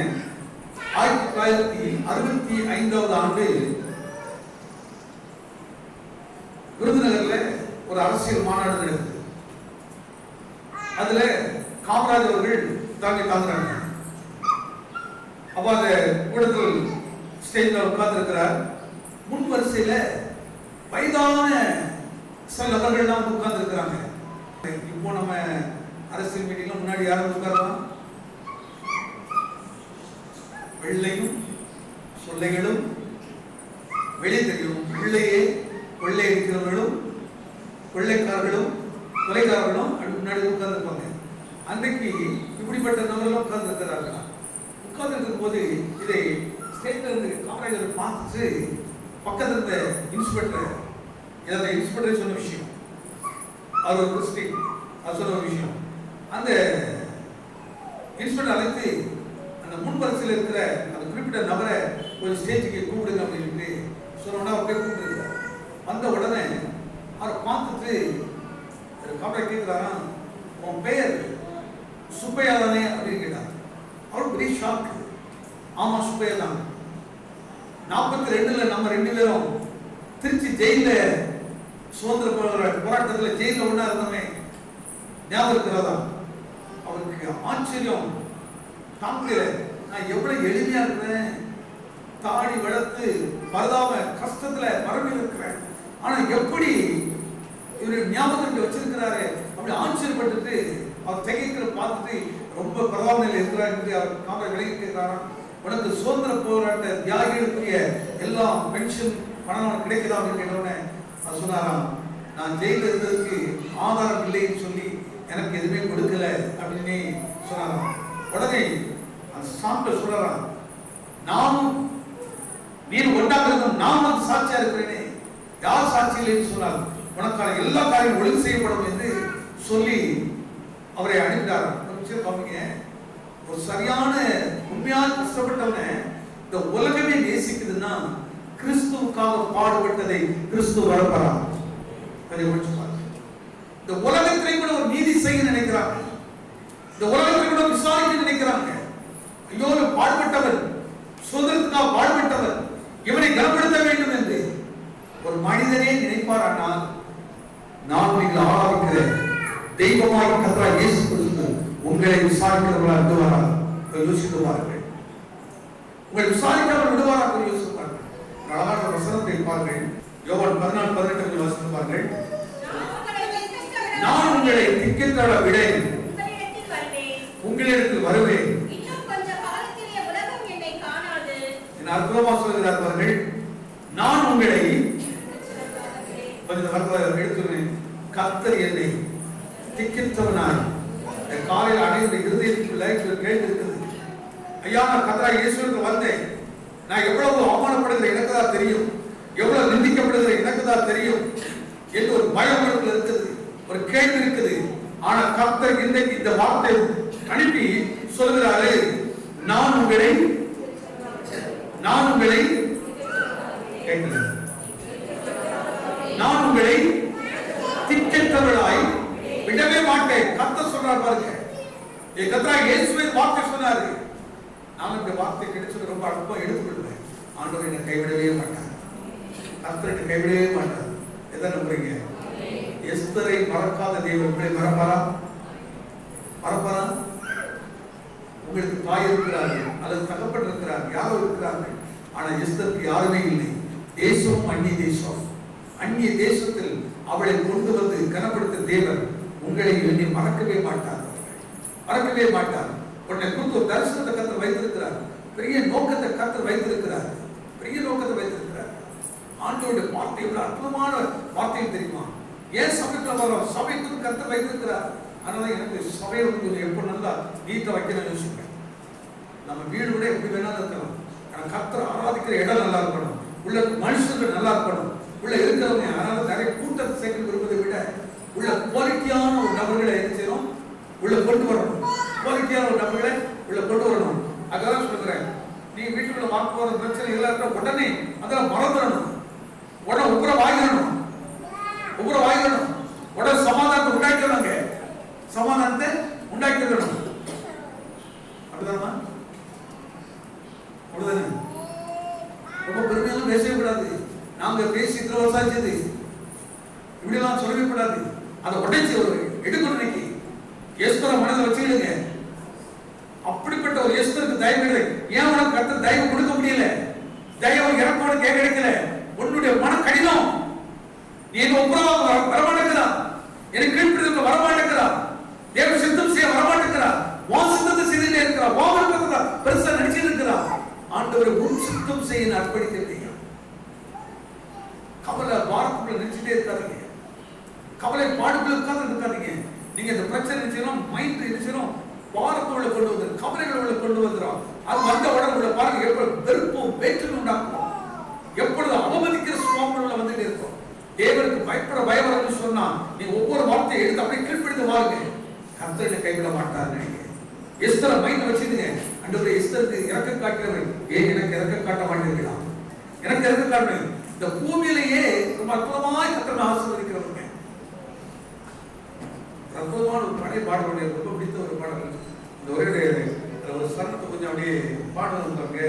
1965 ஆண்டு விருதுநகர்ல ஒரு அரசியல் மாநாடு நடக்குது. அதுல காமராஜ் அவர்கள் தாங்குறாங்க. அப்ப அந்த கூடத்தில் ஸ்டேஜ்ல உட்கார்ந்து இருக்கிறார். முன் வரிசையில வயதான சில நபர்கள்லாம் உட்கார்ந்து இருக்கிறாங்க. இப்போ நம்ம அரசியல் மீட்டிங்ல முன்னாடி யாரும் உட்காரலாம்? வெள்ளையும் சொல்லைகளும் வெளியே தெரியும். உள்ளேயே வெள்ளை இருக்கிறவர்களும் வெள்ளைக்காரர்களும் கொலைக்காரர்களும் முன்னாடி உட்கார்ந்து இருப்பாங்க. அன்றைக்கு இப்படிப்பட்ட நபர்களும் உட்கார்ந்து இருக்கிறார்களா? உட்கார்ந்து இருக்கும் போது இதை ஸ்டேட்ல இருந்து காமராஜர் பார்த்து பக்கத்துல இருந்த இன்ஸ்பெக்டர் சொன்ன விஷயம், அவர் ஒரு கிறிஸ்டின், அவர் சொன்ன ஒரு விஷயம். அந்த இன்ஸ்பெக்டர் அழைத்து அந்த முன்வரிசையில் இருக்கிற அந்த குறிப்பிட்ட நபரை ஒரு ஸ்டேஜுக்கு கூப்பிடுங்க அப்படின்னு சொன்னோன்னா அவர் போய் கூப்பிட்டுருக்கார். வந்த உடனே அவரை பார்த்துட்டு காமராஜ் கேட்கிறாராம், உன் பெயர் சுப்பையா தானே அப்படின்னு கேட்டார். அவருக்கு பெரிய ஷாக். ஆமா சுப்பையா தான். 42ல நம்ம 2 பேரும் திருச்சி ஜெயில சுதந்திர போராட்டத்தில் ஜெயில ஒண்ணா இருந்தோமே, ஞாபகம் இருக்கிறதா? அவருக்கு ஆச்சரியம் தாங்கல. நான் எவ்வளவு எளிமையா இருக்கிறேன், தாடி வளர்த்து பரதாம கஷ்டத்துல மரபில் இருக்கிறேன், ஆனா எப்படி இவரு ஞாபகத்தை வச்சிருக்கிறாரு அப்படி ஆச்சரியப்பட்டுட்டு அவர் திகைக்கிற பார்த்துட்டு ரொம்ப பரவாயில்ல இருக்கிறார் என்று அவர் காமராஜ் விலகி கேட்கிறாராம். உனக்கு சுதந்திர போராட்ட தியாகிகளுக்குரிய எல்லா பென்ஷன் பணம் கிடைக்குதா அப்படின்னு கேட்டவுடனே அவர் சொன்னாராம், நான் ஜெயில இருந்ததுக்கு ஆதாரம் இல்லைன்னு சொல்லி எனக்கு எதுவுமே கொடுக்கல அப்படின்னு சொன்னாராம். உடனே அந்த சாப்பிட்ட சொல்றாராம், நானும் நீர் ஒன்றாக இருக்கும், நான் வந்து சாட்சியா இருக்கிறேனே, யார் சாட்சி இல்லைன்னு சொன்னார், உனக்கான எல்லா காரியம் ஒழுங்கு செய்யப்படும் என்று சொல்லி அவரை அனுப்பினார். ஒரு சரியான உண்மையான கஷ்டப்பட்டவன இந்த உலகமே நேசிக்குதுன்னா கிறிஸ்துவுக்காக பாடுபட்டதை கிறிஸ்து வரப்பறா. இந்த உலகத்திலே கூட ஒரு நீதி செய்ய நினைக்கிறாங்க, இந்த உலகத்திலே கூட விசாரிக்க நினைக்கிறாங்க. ஐயோ பாடுபட்டவர், சுதந்திரத்துக்காக பாடுபட்டவர், இவனை கனப்படுத்த வேண்டும் என்று ஒரு மனிதனே நினைப்பாரானால் நான் நீங்கள் ஆராதிக்கிற தெய்வமாய் கர்த்தராகிய இயேசு கிறிஸ்து உங்களை விசாரிக்கிறவர்களா விடுவாரா? யோசித்து பாருங்கள். உங்களை விசாரிக்கிறவர் விடுவாரா? யோசித்து பாருங்கள். அழகான வசனத்தை பாருங்கள். யோவான் 14:18 வசனம் பாருங்கள். நான் உங்களை திக்கற்றவள விடேன், உங்களிடத்தில் வருவேன், இன்னும் கொஞ்ச காலத்திலே உலகம் என்னை காணாது. என்ன அற்புதமா சொல்கிறார் பாருங்கள். நான் உங்களை எடுத்துறேன், கர்த்தர் என்னை திக்கற்றவனாய் காலையில் அடைந்த இருதயத்துக்குள்ள கேள்வி இருக்குது. ஐயா நான் கர்த்தராகிய இயேசுவுக்கு வந்தேன், நான் எவ்வளவு அவமானப்படுகிற எனக்கு தான் தெரியும், எவ்வளவு நிந்திக்கப்படுகிற எனக்கு தான் தெரியும் என்று ஒரு பயம் இருக்குது, ஒரு கேள்வி இருக்குது. ஆனா கர்த்தர் இன்றைக்கு இந்த வார்த்தை அனுப்பி சொல்கிறாரு, நான் உங்களை கேட்கிறேன், நான் உங்களை திக்கற்றவர்களாய் விடவே மாட்டேன். கர்த்தர் சொல்றார் பாருங்க. கர்த்தராகிய இயேசுவே வார்த்தை சொன்னாரு. நான் இந்த வார்த்தை கிடைச்சது ரொம்ப அற்புதமா எடுத்துக்கொள்வேன். ஆண்டவர் என்னை கைவிடவே மாட்டார், கர்த்தர் என்னை கைவிடவே மாட்டார். எதை நம்புறீங்க? எஸ்தரை மறக்காத தேவன் உங்களை மறப்பாரா? உங்களுக்கு தாய் இருக்கிறார்கள் அல்லது தகப்பன் இருக்கிறார்கள், யாரோ இருக்கிறார்கள். ஆனா எஸ்தருக்கு யாருமே இல்லை. தேசம் அந்நிய தேசம், அந்நிய தேசத்தில் அவளை கொண்டு வந்து கனப்படுத்த தேவன் உங்களை எண்ணி மறக்கவே மாட்டார், மறக்கவே மாட்டார். உன்னை குறித்து ஒரு தரிசனத்தை கர்த்தர் வைத்திருக்கிறார், பெரிய நோக்கத்தை கர்த்தர் வைத்திருக்கிறார், பெரிய நோக்கத்தை வைத்திருக்கிறார். ஆண்டவருடைய வார்த்தை எவ்வளவு அற்புதமான வார்த்தை தெரியுமா? ஏன் சபைக்குள்ள வரோம்? சபைக்கு கர்த்தர் வைத்திருக்கிறார். அதனால எனக்கு சபையை வந்து எப்போ நல்லா நீட்டை வைக்கணும்னு யோசிப்பேன். நம்ம வீடு கூட எப்படி வேணாலும் இருக்கலாம், ஆனா கர்த்தர் ஆராதிக்கிற இடம் நல்லா இருக்கணும், உள்ள மனுஷர்கள் நல்லா இருக்கணும், உள்ள இருக்கிறவங்க. அதனால நிறைய கூட்டத்தை சேர்க்க விரும்பதை விட உள்ள குவாலிட்டியான ஒரு நபர்களை என்ன செய்யணும், உள்ள கொண்டு வரணும். குவாலிட்டியான ஒரு நபர்களை உள்ள கொண்டு வரணும். அதான் சொல்றேன், நீ வீட்டுக்குள்ள வாக்கு போற பிரச்சனை எல்லாருக்கும் உடனே அதெல்லாம் மறந்துடணும், உடனே உப்புற வாங்கிடணும், உடனே சமாதானத்தை உண்டாக்கி நாங்க பேசி இத்தனை வருஷம் ஆச்சு, இப்படிலாம் சொல்லவே கூடாது. அதை உடைச்சு ஒரு எடுக்கணும். இன்னைக்கு எஸ்தரை மனதில் வச்சுக்கிடுங்க. அப்படிப்பட்ட ஒரு எஸ்தருக்கு தயவு இல்லை. ஏன் உனக்கு கர்த்தர் தயவு கொடுக்க முடியல? தயவு இறக்கோடு கேட்க கிடைக்கல. உன்னுடைய மன கடினம். நீ என்ன ஒப்புரவாக வரமாட்டேங்கிறா, எனக்கு கீழ்ப்படுத்த வரமாட்டேங்கிறா, தேவ சித்தம் செய்ய வரமாட்டேங்கிறா, உன் சித்தத்தை செய்துட்டே இருக்கிறா, உன் விருப்பத்தை பெருசா நினைச்சிட்டு இருக்கிறா. ஆண்டவரை உன் சித்தம் செய்ய அர்ப்பணிக்கிறீங்க. கவலை பாரத்துக்குள்ள நினைச்சிட்டே இருக்காதீங்க. கவலை பாடுக்குள்ள உட்கார்ந்து இருக்காதீங்க. நீங்க இந்த பிரச்சனை நினைச்சோம், மைண்ட் நினைச்சோம், பாரத்துக்குள்ள கொண்டு வந்து கவலைகளுக்குள்ள கொண்டு வந்துடும். அது வந்த உடம்புல பாருங்க எப்பொழுது வெறுப்பும் வேற்றுமை உண்டாக்கும், எப்பொழுது அவமதிக்கிற சுவாமிகள் வந்துட்டு இருக்கும். தேவனுக்கு பயப்பட பயவரன்னு சொன்னா நீங்க ஒவ்வொரு வார்த்தையை எடுத்து அப்படியே கீழ்ப்படுத்த வாருங்க. கர்த்தரை கைவிட மாட்டார். எஸ்தரை மைண்ட் வச்சுடுங்க. ஆண்டவரே எஸ்தருக்கு இறக்க காட்டுறவர், ஏன் எனக்கு இறக்க காட்ட மாட்டீங்களா? எனக்கு இறக்க காட்டுங்க. இந்த பூமியிலேயே ரொம்ப அற்புதமாய் கர்த்தரை ஆசீர்வதிக்கிறவங்க. அற்புதமான ஒரு பழைய பாடலுடைய ரொம்ப பிடித்த ஒரு பாடல். இந்த ஒரே ஒரு சரணத்தை கொஞ்சம் அப்படியே பாடுவாங்க.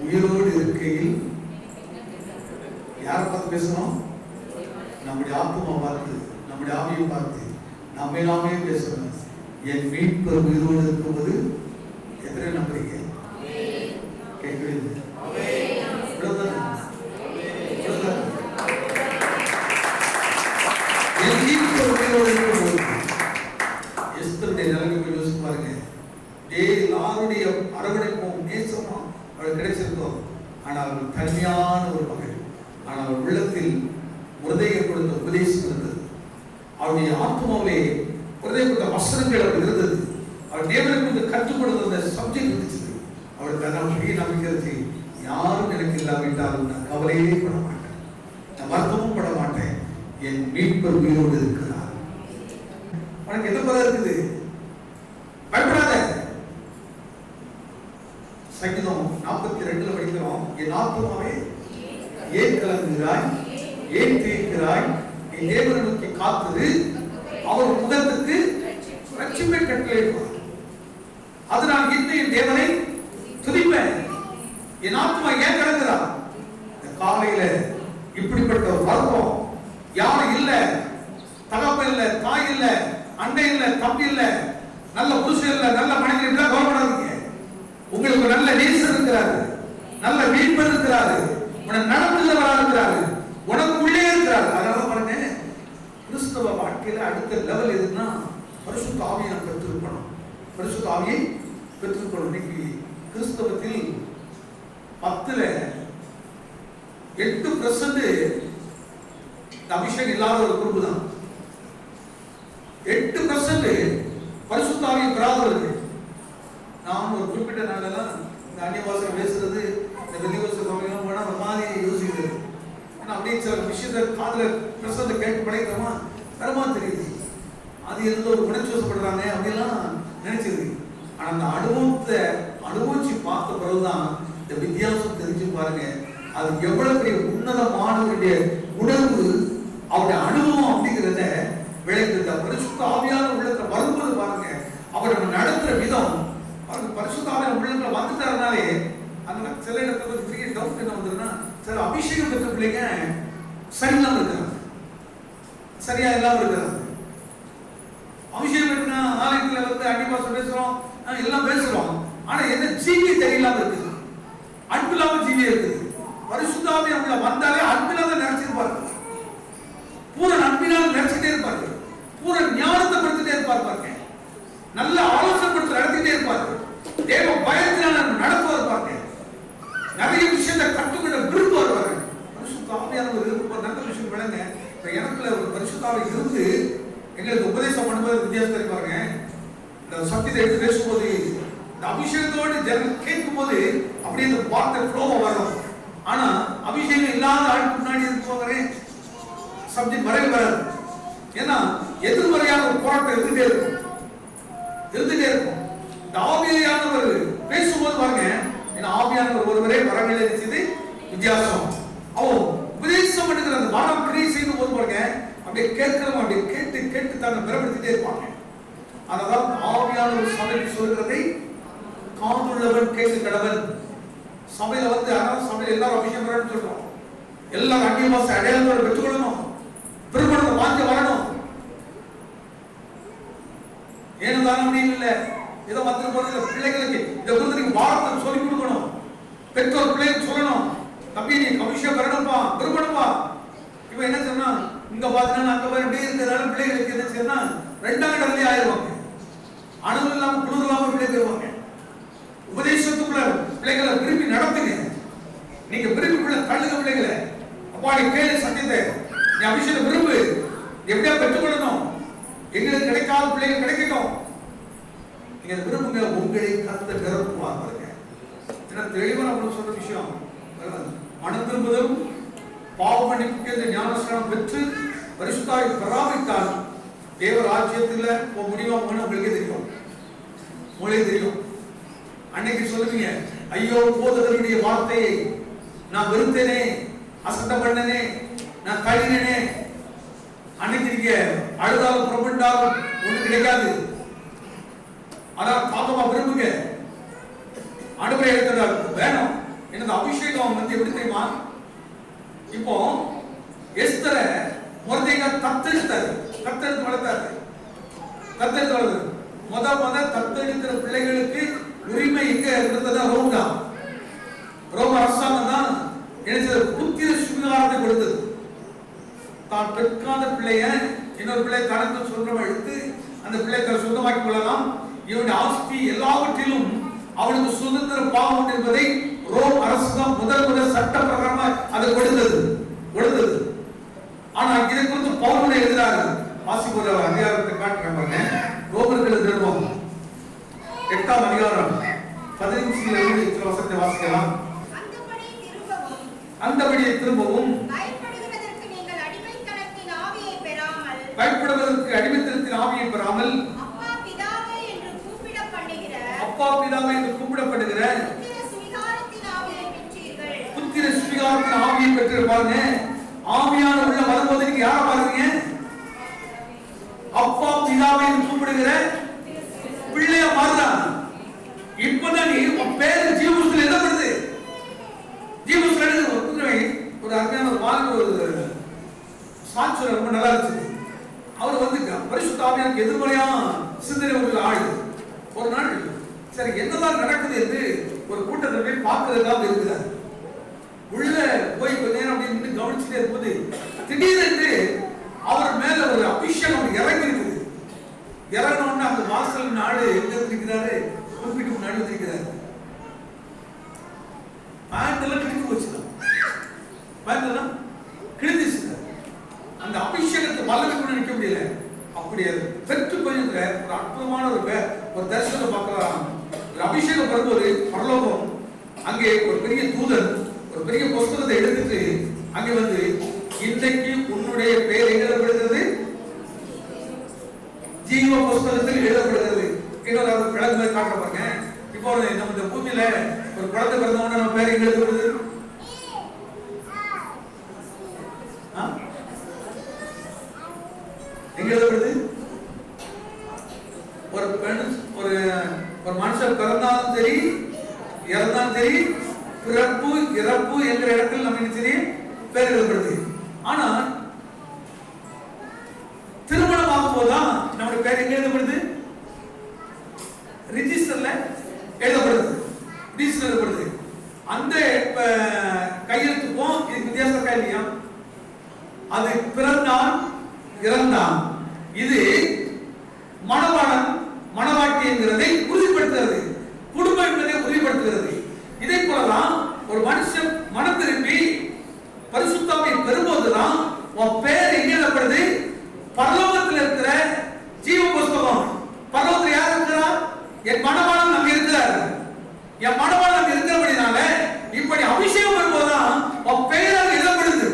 உயிரோடு இருக்கையில் யாரை பார்த்து பேசணும்? நம்முடைய ஆத்மா பார்த்து, நம்முடைய ஆவியை பார்த்து நம்மை நாமே பேசணும். என் மீட்பர் உயிரோடு இருக்கும்போது எத்தனை நம்புறீங்க? கேட்குறீங்க? என் மீட்பர் உயிரோடு இருக்கும்போது எஸ்தருடைய நிலைமை யோசிச்சு பாருங்க. எல்லாருடைய அரவணைப்பும் நேசமும் அவள் கிடைச்சிருக்கோம். ஆனால் அவள் தனிமையான ஒரு மகள். ஆனால் அவள் உள்ளத்தில் உதய கொடுத்த உபதேசம் இருந்தது. அவளுடைய ஆத்மாவிலே உதய கொடுத்த வசனங்கள் அவள் இருந்தது. அவள் தேவனுக்கு கற்றுக் கொடுத்த சப்ஜெக்ட் இருந்துச்சு. அவளுக்கு அதான் பெரிய நம்பிக்கை. யாரும் எனக்கு இல்லாவிட்டாலும் நான் கவலையே பட மாட்டேன், நான் வருத்தமும் பட மாட்டேன். என் மீட்பர் உயிரோடு இருக்கிறார். உனக்கு எது போல இருக்குது? பயப்படாத. சங்கீதம் 42 படிக்கிறோம், என் ஆத்துமாவே ஏன் கலங்குகிறாய், ஏன் தீர்க்கிறாய், என் தேவனை நோக்கி காத்துரு, அவர் முகத்துக்கு ரட்சிப்பை கட்டளையிடுவார். அது நான் இன்னும் என் தேவனை துதிப்பேன். என் ஆத்துமா ஏன் கலங்குகிறார்? இந்த காலையில இப்படிப்பட்ட ஒரு வருத்தம், யாரும் இல்ல, தகப்பன் இல்ல, தாய் இல்ல, அண்டை இல்ல, தம்பி இல்ல, நல்ல புருஷன் இல்ல, நல்ல மனைவி இல்ல, கவலைப்படாதீங்க. உங்களுக்கு நல்ல நேசர் இருக்கிறாரு, நல்ல மீட்பர் இருக்கிறாரு, உனக்கு நடத்துகிறவரா இருக்கிறாரு, உனக்குள்ளே இருக்கிறாரு. அதனால பாருங்க, கிறிஸ்தவ வாழ்க்கையில அடுத்த லெவல் எதுன்னா பரிசுத்த ஆவியை நாம் பெற்றிருக்கணும். பரிசுத்த ஆவியை பெற்றிருக்கணும். இன்னைக்கு கிறிஸ்தவத்தில் 10ல் 8% அபிஷேகம் இல்லாத ஒரு குரூப் தான். 8% பரிசுத்த ஆவியை பெறாதவர்கள். நான் ஒரு குறிப்பிட்ட நாளெல்லாம் இந்த அந்நிய பாஷை பேசுறது, இந்த வெளிவச சமயம் போனா ஒரு மாதிரி யோசிக்கிறது. ஆனால் அப்படியே சில விஷயத்தை காதில் பிரசத்தை கேட்டு படைக்கிறோமா தரமா தெரியுது, அது எந்த ஒரு உணர்ச்சி வசப்படுறாங்க அப்படிலாம் நினைச்சது. ஆனால் அந்த அனுபவத்தை அனுபவிச்சு பார்த்த பிறகுதான் இந்த வித்தியாசம் தெரிஞ்சு பாருங்க, அது எவ்வளவு பெரிய உன்னதமானவருடைய உணர்வு, அவருடைய அனுபவம் அப்படிங்கிறத விளைந்த பரிசுத்த ஆவியான உள்ளத்துல வரும்போது பாருங்க, அவர் நம்ம நடத்துற விதம் பரிசுத்த ஆவியான உள்ளத்துல வந்துட்டாருனாலே அந்த சில இடத்துல ஒரு பெரிய டவுட் என்ன வந்துருன்னா, சில அபிஷேகம் பெற்ற பிள்ளைங்க சரியில்லாம இருக்கிறாங்க, சரியா இல்லாம இருக்கிறாங்க. அபிஷேகம் பெற்றா ஆலயத்துல வந்து அடிபாசம் பேசுறோம், எல்லாம் பேசுறோம், ஆனா என்ன ஜீவி தெரியலாம இருக்குது, அன்பில்லாம ஜீவி இருக்குது. பரிசுத்த ஆவியானவர்ல வந்தாலே அன்பினால நினைச்சிருப்பாரு, பூரண அன்பினால் நினைச்சிட்டே இருப்பாரு, பூரண ஞானத்தை கொடுத்துட்டே இருப்பார் பாருங்க, நல்ல ஆலோசனை கொடுத்து நடத்திட்டே இருப்பாரு, தேவ பயத்தினால நடத்துவார் பாருங்க, நிறைய விஷயத்தை கற்றுக்கொள்ள விரும்புவார் பாருங்க. பரிசுத்த ஆவியானவர் இருக்கும் நல்ல விஷயம் விளங்க. இப்ப எனக்குள்ள ஒரு பரிசுத்த ஆவி இருந்து எங்களுக்கு உபதேசம் பண்ணும்போது வித்தியாசம் தெரிப்பாருங்க. இந்த சத்தியத்தை எடுத்து பேசும்போது இந்த அபிஷேகத்தோடு ஜனங்கள் கேட்கும் போது அப்படியே இந்த வார்த்தை ஃப்ளோவா வரும். ஆனா அபிஷேகம் இல்லாத ஆளுக்கு முன்னாடி இருப்பவரே சப்ஜெக்ட் வரவே வராது. ஏன்னா எதிர்மறையான ஒரு போராட்டம் இருந்துட்டே இருக்கும். இந்த ஆவியானவர் பேசும்போது பாருங்க, ஏன்னா ஆவியானவர் ஒருவரே வரங்களை இருந்தது வித்தியாசம். அவன் உபதேசம் பண்ணுகிற அந்த வாரம் கிரியை செய்யும் போது பாருங்க, அப்படியே கேட்கிறவங்க அப்படியே கேட்டு கேட்டு தன்னை பெறப்படுத்திட்டே இருப்பாங்க. அதனால ஆவியானவர் சபைக்கு சொல்கிறதை காதுள்ளவன் கேட்டு கடவன். சபையில வந்து சபையில எல்லாரும் அபிஷேகம் வரணும்னு சொல்றோம், எல்லாரும் அந்நிய பாஷை அடையாளத்தோட பெற்றுக்கொள்ளணும், திருமணத்தை வாங்கி வரணும். ஏன்னு தானே அப்படின்னு இல்லை, ஏதோ வந்து போறது பிள்ளைகளுக்கு இதை குறித்து நீங்க வார்த்தை சொல்லிக் கொடுக்கணும். பெற்றோர் பிள்ளைகளுக்கு சொல்லணும், தம்பி நீ அபிஷேகம் வரணும்பா, திருமணப்பா. இப்ப என்ன சொன்னா இங்க பாத்தீங்கன்னா அங்க போய் அப்படியே இருக்கிறதால பிள்ளைகளுக்கு என்ன செய்யணும்னா 2ஆம் இடத்துலயே ஆயிடுவாங்க, அணுகு இல்லாம குளிர் இல்லாம பிள்ளை தருவாங்க. உபதேசத்துக்குள்ள பிள்ளைகளை விரும்பி நடத்துங்க. நீங்க விரும்பிக்குள்ள தள்ளுங்க பிள்ளைகளை. அப்பா நீ கேளு சத்தியத்தை, நீ அபிஷேகம் விரும்பு, எப்படியா பெற்றுக்கொள்ளணும், எங்களுக்கு கிடைக்காத பிள்ளைகள் கிடைக்கட்டும். நீங்க விரும்புங்க, உங்களை கர்த்தர் நிரப்புவார் பாருங்க. ஏன்னா தெளிவா நம்ம சொல்ற விஷயம், மனம் திரும்புதலும் பாவ மன்னிப்புக்கு ஞானஸ்நானம் பெற்று பரிசுத்த ஆவியை பெறாவிட்டால் தேவ ராஜ்யத்துல போக முடியுமா உங்களுக்கே தெரியும், உங்களே தெரியும். அன்னைக்கு சொல்லுவீங்க, ஐயோ போதகருடைய வார்த்தையை நான் வெறுத்தேனே, அசட்டம் பண்ணனே, நான் கழினே. அன்னைக்கு நீங்க அழுதாலும் புறப்பட்டாலும் ஒண்ணு கிடைக்காது. அதான் பாப்பமா விரும்புங்க, ஆண்டவரே எடுத்ததால் வேணும். எனது அபிஷேகம் வந்து எப்படி தெரியுமா, இப்போ எஸ்தரை மொர்தெகாய் தத்தெடுத்து வளர்த்தாரு. முத தத்தெடுக்கிற பிள்ளைகளுக்கு உரிமை எங்க இருந்ததா ரோம அரசாங்கம் தான் என்ன புத்திர சுகாதாரத்தை கொடுத்தது. தான் பெற்காத பிள்ளைய இன்னொரு பிள்ளை தனக்கு சொந்தமா எடுத்து அந்த பிள்ளை தன் சொந்தமாக்கி கொள்ளலாம். இவனுடைய ஆஸ்தி எல்லாவற்றிலும் அவனுக்கு சுதந்திர பாவம் என்பதை ரோம் அரசு தான் முதல் சட்ட பிரகாரமா அதை கொடுத்தது. ஆனா இதை குறித்து பவுல் எழுதுறாரு, வாசிப்போட அதிகாரத்தை காட்டுறாங்க. ரோமர்கள் நிறுவனம் 8ஆம் அதிகாரம் 15 வசனத்தை வாசிக்கலாம். அந்தபடியே திரும்பவும் பயப்படுகிறதற்கு நீங்கள் அடிமைத்தனத்தின் ஆவியை பயப்படுவதற்கு அடிமைத்தனத்தின் ஆவியை பெறாமல் அப்பா பிதாவே என்று கூப்பிடப்படுகிற புத்திர சுவிகாரத்தின் ஆவியை பெற்றிருப்பாங்க. ஆவியான உள்ள வரும்போது நீங்க யாரை பாருங்க? அப்பா பிதாவை கூப்பிடுகிற பிள்ளைய மாறுதான். இப்பதான் நீ உன் பேரு ஜீவபுஸ்தகத்துல எழுதப்படுது. ஜீவபுஸ்தகத்துல ஒரு அருமையான ஒரு சாட்சி ரொம்ப நல்லா இருந்துச்சு. அவர் வந்து பரிசுத்த ஆவியானுக்கு எதிர்மறையா சிந்தனை உள்ள ஆள். ஒரு நாள் சரி என்னதான் நடக்குது என்று ஒரு கூட்டத்தை போய் பார்க்கறதுக்காக இருக்கிறார். உள்ள போய் கொஞ்ச நேரம் அப்படி நின்று கவனிச்சுட்டே இருக்கும்போது திடீரென்று அவர் மேல ஒரு அபிஷேகம் இறங்கி இருக்குது. இறங்கினோன்னு அந்த வாசல் நாடு எங்க இருக்கிறாரு? கூப்பிட்டு முன்னாடி வந்திருக்கிறாரு. பேண்ட் எல்லாம் கிழிஞ்சு போச்சுதான். பேண்ட் எல்லாம் கிழிஞ்சிச்சு. அந்த அபிஷேகத்தை வல்லமை கூட நிற்க முடியல. அப்படியே பெற்று போயிருக்கிற ஒரு அற்புதமான ஒரு தரிசனத்தை பார்க்கலாம். ஒரு அபிஷேகம் வரும்போது பரலோகம் அங்கே ஒரு பெரிய தூதன் ஒரு பெரிய புஸ்தகத்தை எடுத்துட்டு அங்கே வந்து இன்றைக்கு உன்னுடைய பெயர் எழுதப்படுகிறது, ஜீவ புஸ்தகத்தில் எழுதப்படுகிறது. இன்னொரு கிழக்கு மாதிரி காட்டுற பாருங்க. இப்போ நம்ம இந்த பூமியில ஒரு குழந்தை பிறந்தவொன்னு நம்ம பேர் எழுதப்படுது. எங்க எழுதப்படுது? ஒரு பெண் ஒரு மனுஷன் பிறந்தாலும் சரி இறந்தாலும் சரி பிறப்பு இறப்பு என்ற இடத்தில் நமக்கு சரி பேர் எழுதப்படுது. ஆனா திருமணம் ஆகும் போதுதான் நம்முடைய பேர் எங்க எழுதப்படுது? ரிஜிஸ்டர்ல எழுதப்படுது. ரிஜிஸ்டர் எழுதப்படுது. அந்த கையெழுத்துக்கும் இது வித்தியாசம் இருக்கா இல்லையா? அது பிறந்தான் இறந்தான். இது மணவாளன் மணவாட்டி என்கிறதை உறுதிப்படுத்துகிறது. குடும்பம் என்பதை உறுதிப்படுத்துகிறது. இதே போலதான் ஒரு மனுஷன் மனம் திரும்பி பரிசுத்தாவை பெறும்போதுதான் உன் பேர் எங்க எழுதப்படுது? பரலோகத்தில் இருக்கிற ஜீவ புஸ்தகம். பரலோகத்தில் யார் இருக்கிறார்? என் மணவாளன் அங்க இருக்கிறார். என் மணவாளன் அங்க இருக்கிறபடினால இப்படி அபிஷேகம் வரும்போதுதான் உன் பெயர் அங்க எழுதப்படுது.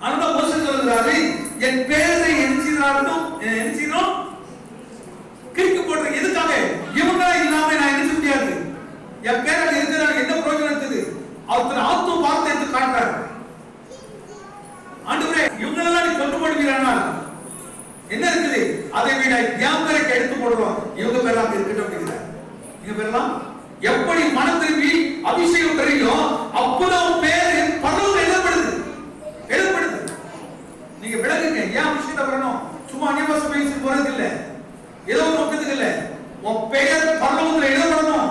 அந்த மோசம் சொல்றாரு, என் பேரை எரிச்சினோம் கிறுக்கு போடுற. எதுக்காக? இவங்க இல்லாம நான் என்ன முடியாது. என் பேரை இருக்கிறாங்க என்ன பிரயோஜனம் இருக்குது? அவர் ஆத்ம வார்த்தை எடுத்து காட்டுறாரு. ஆண்டவரே இவங்களெல்லாம் நீ கொண்டு போடுவீரானா என்ன இருக்குது? அதை விட என் பேரை எடுத்து போடுறோம். இவங்க பேரெல்லாம் இருக்கட்டும் அப்படிங்கிறார். இவங்க பேரெல்லாம் எப்படி மனம் திரும்பி அபிஷேகம் பெறீங்களோ அப்பதான் பேரு பரலோகத்தில் எழுதப்படுது. நீங்க விளக்குங்க. ஏன் அபிஷேகம் வரணும்? சும்மா அநியாயமா பேசி போறது இல்ல, ஏதோ நோக்கத்துக்கு இல்ல. உன் பெயர் பரலோகத்தில் எழுதப்படணும்.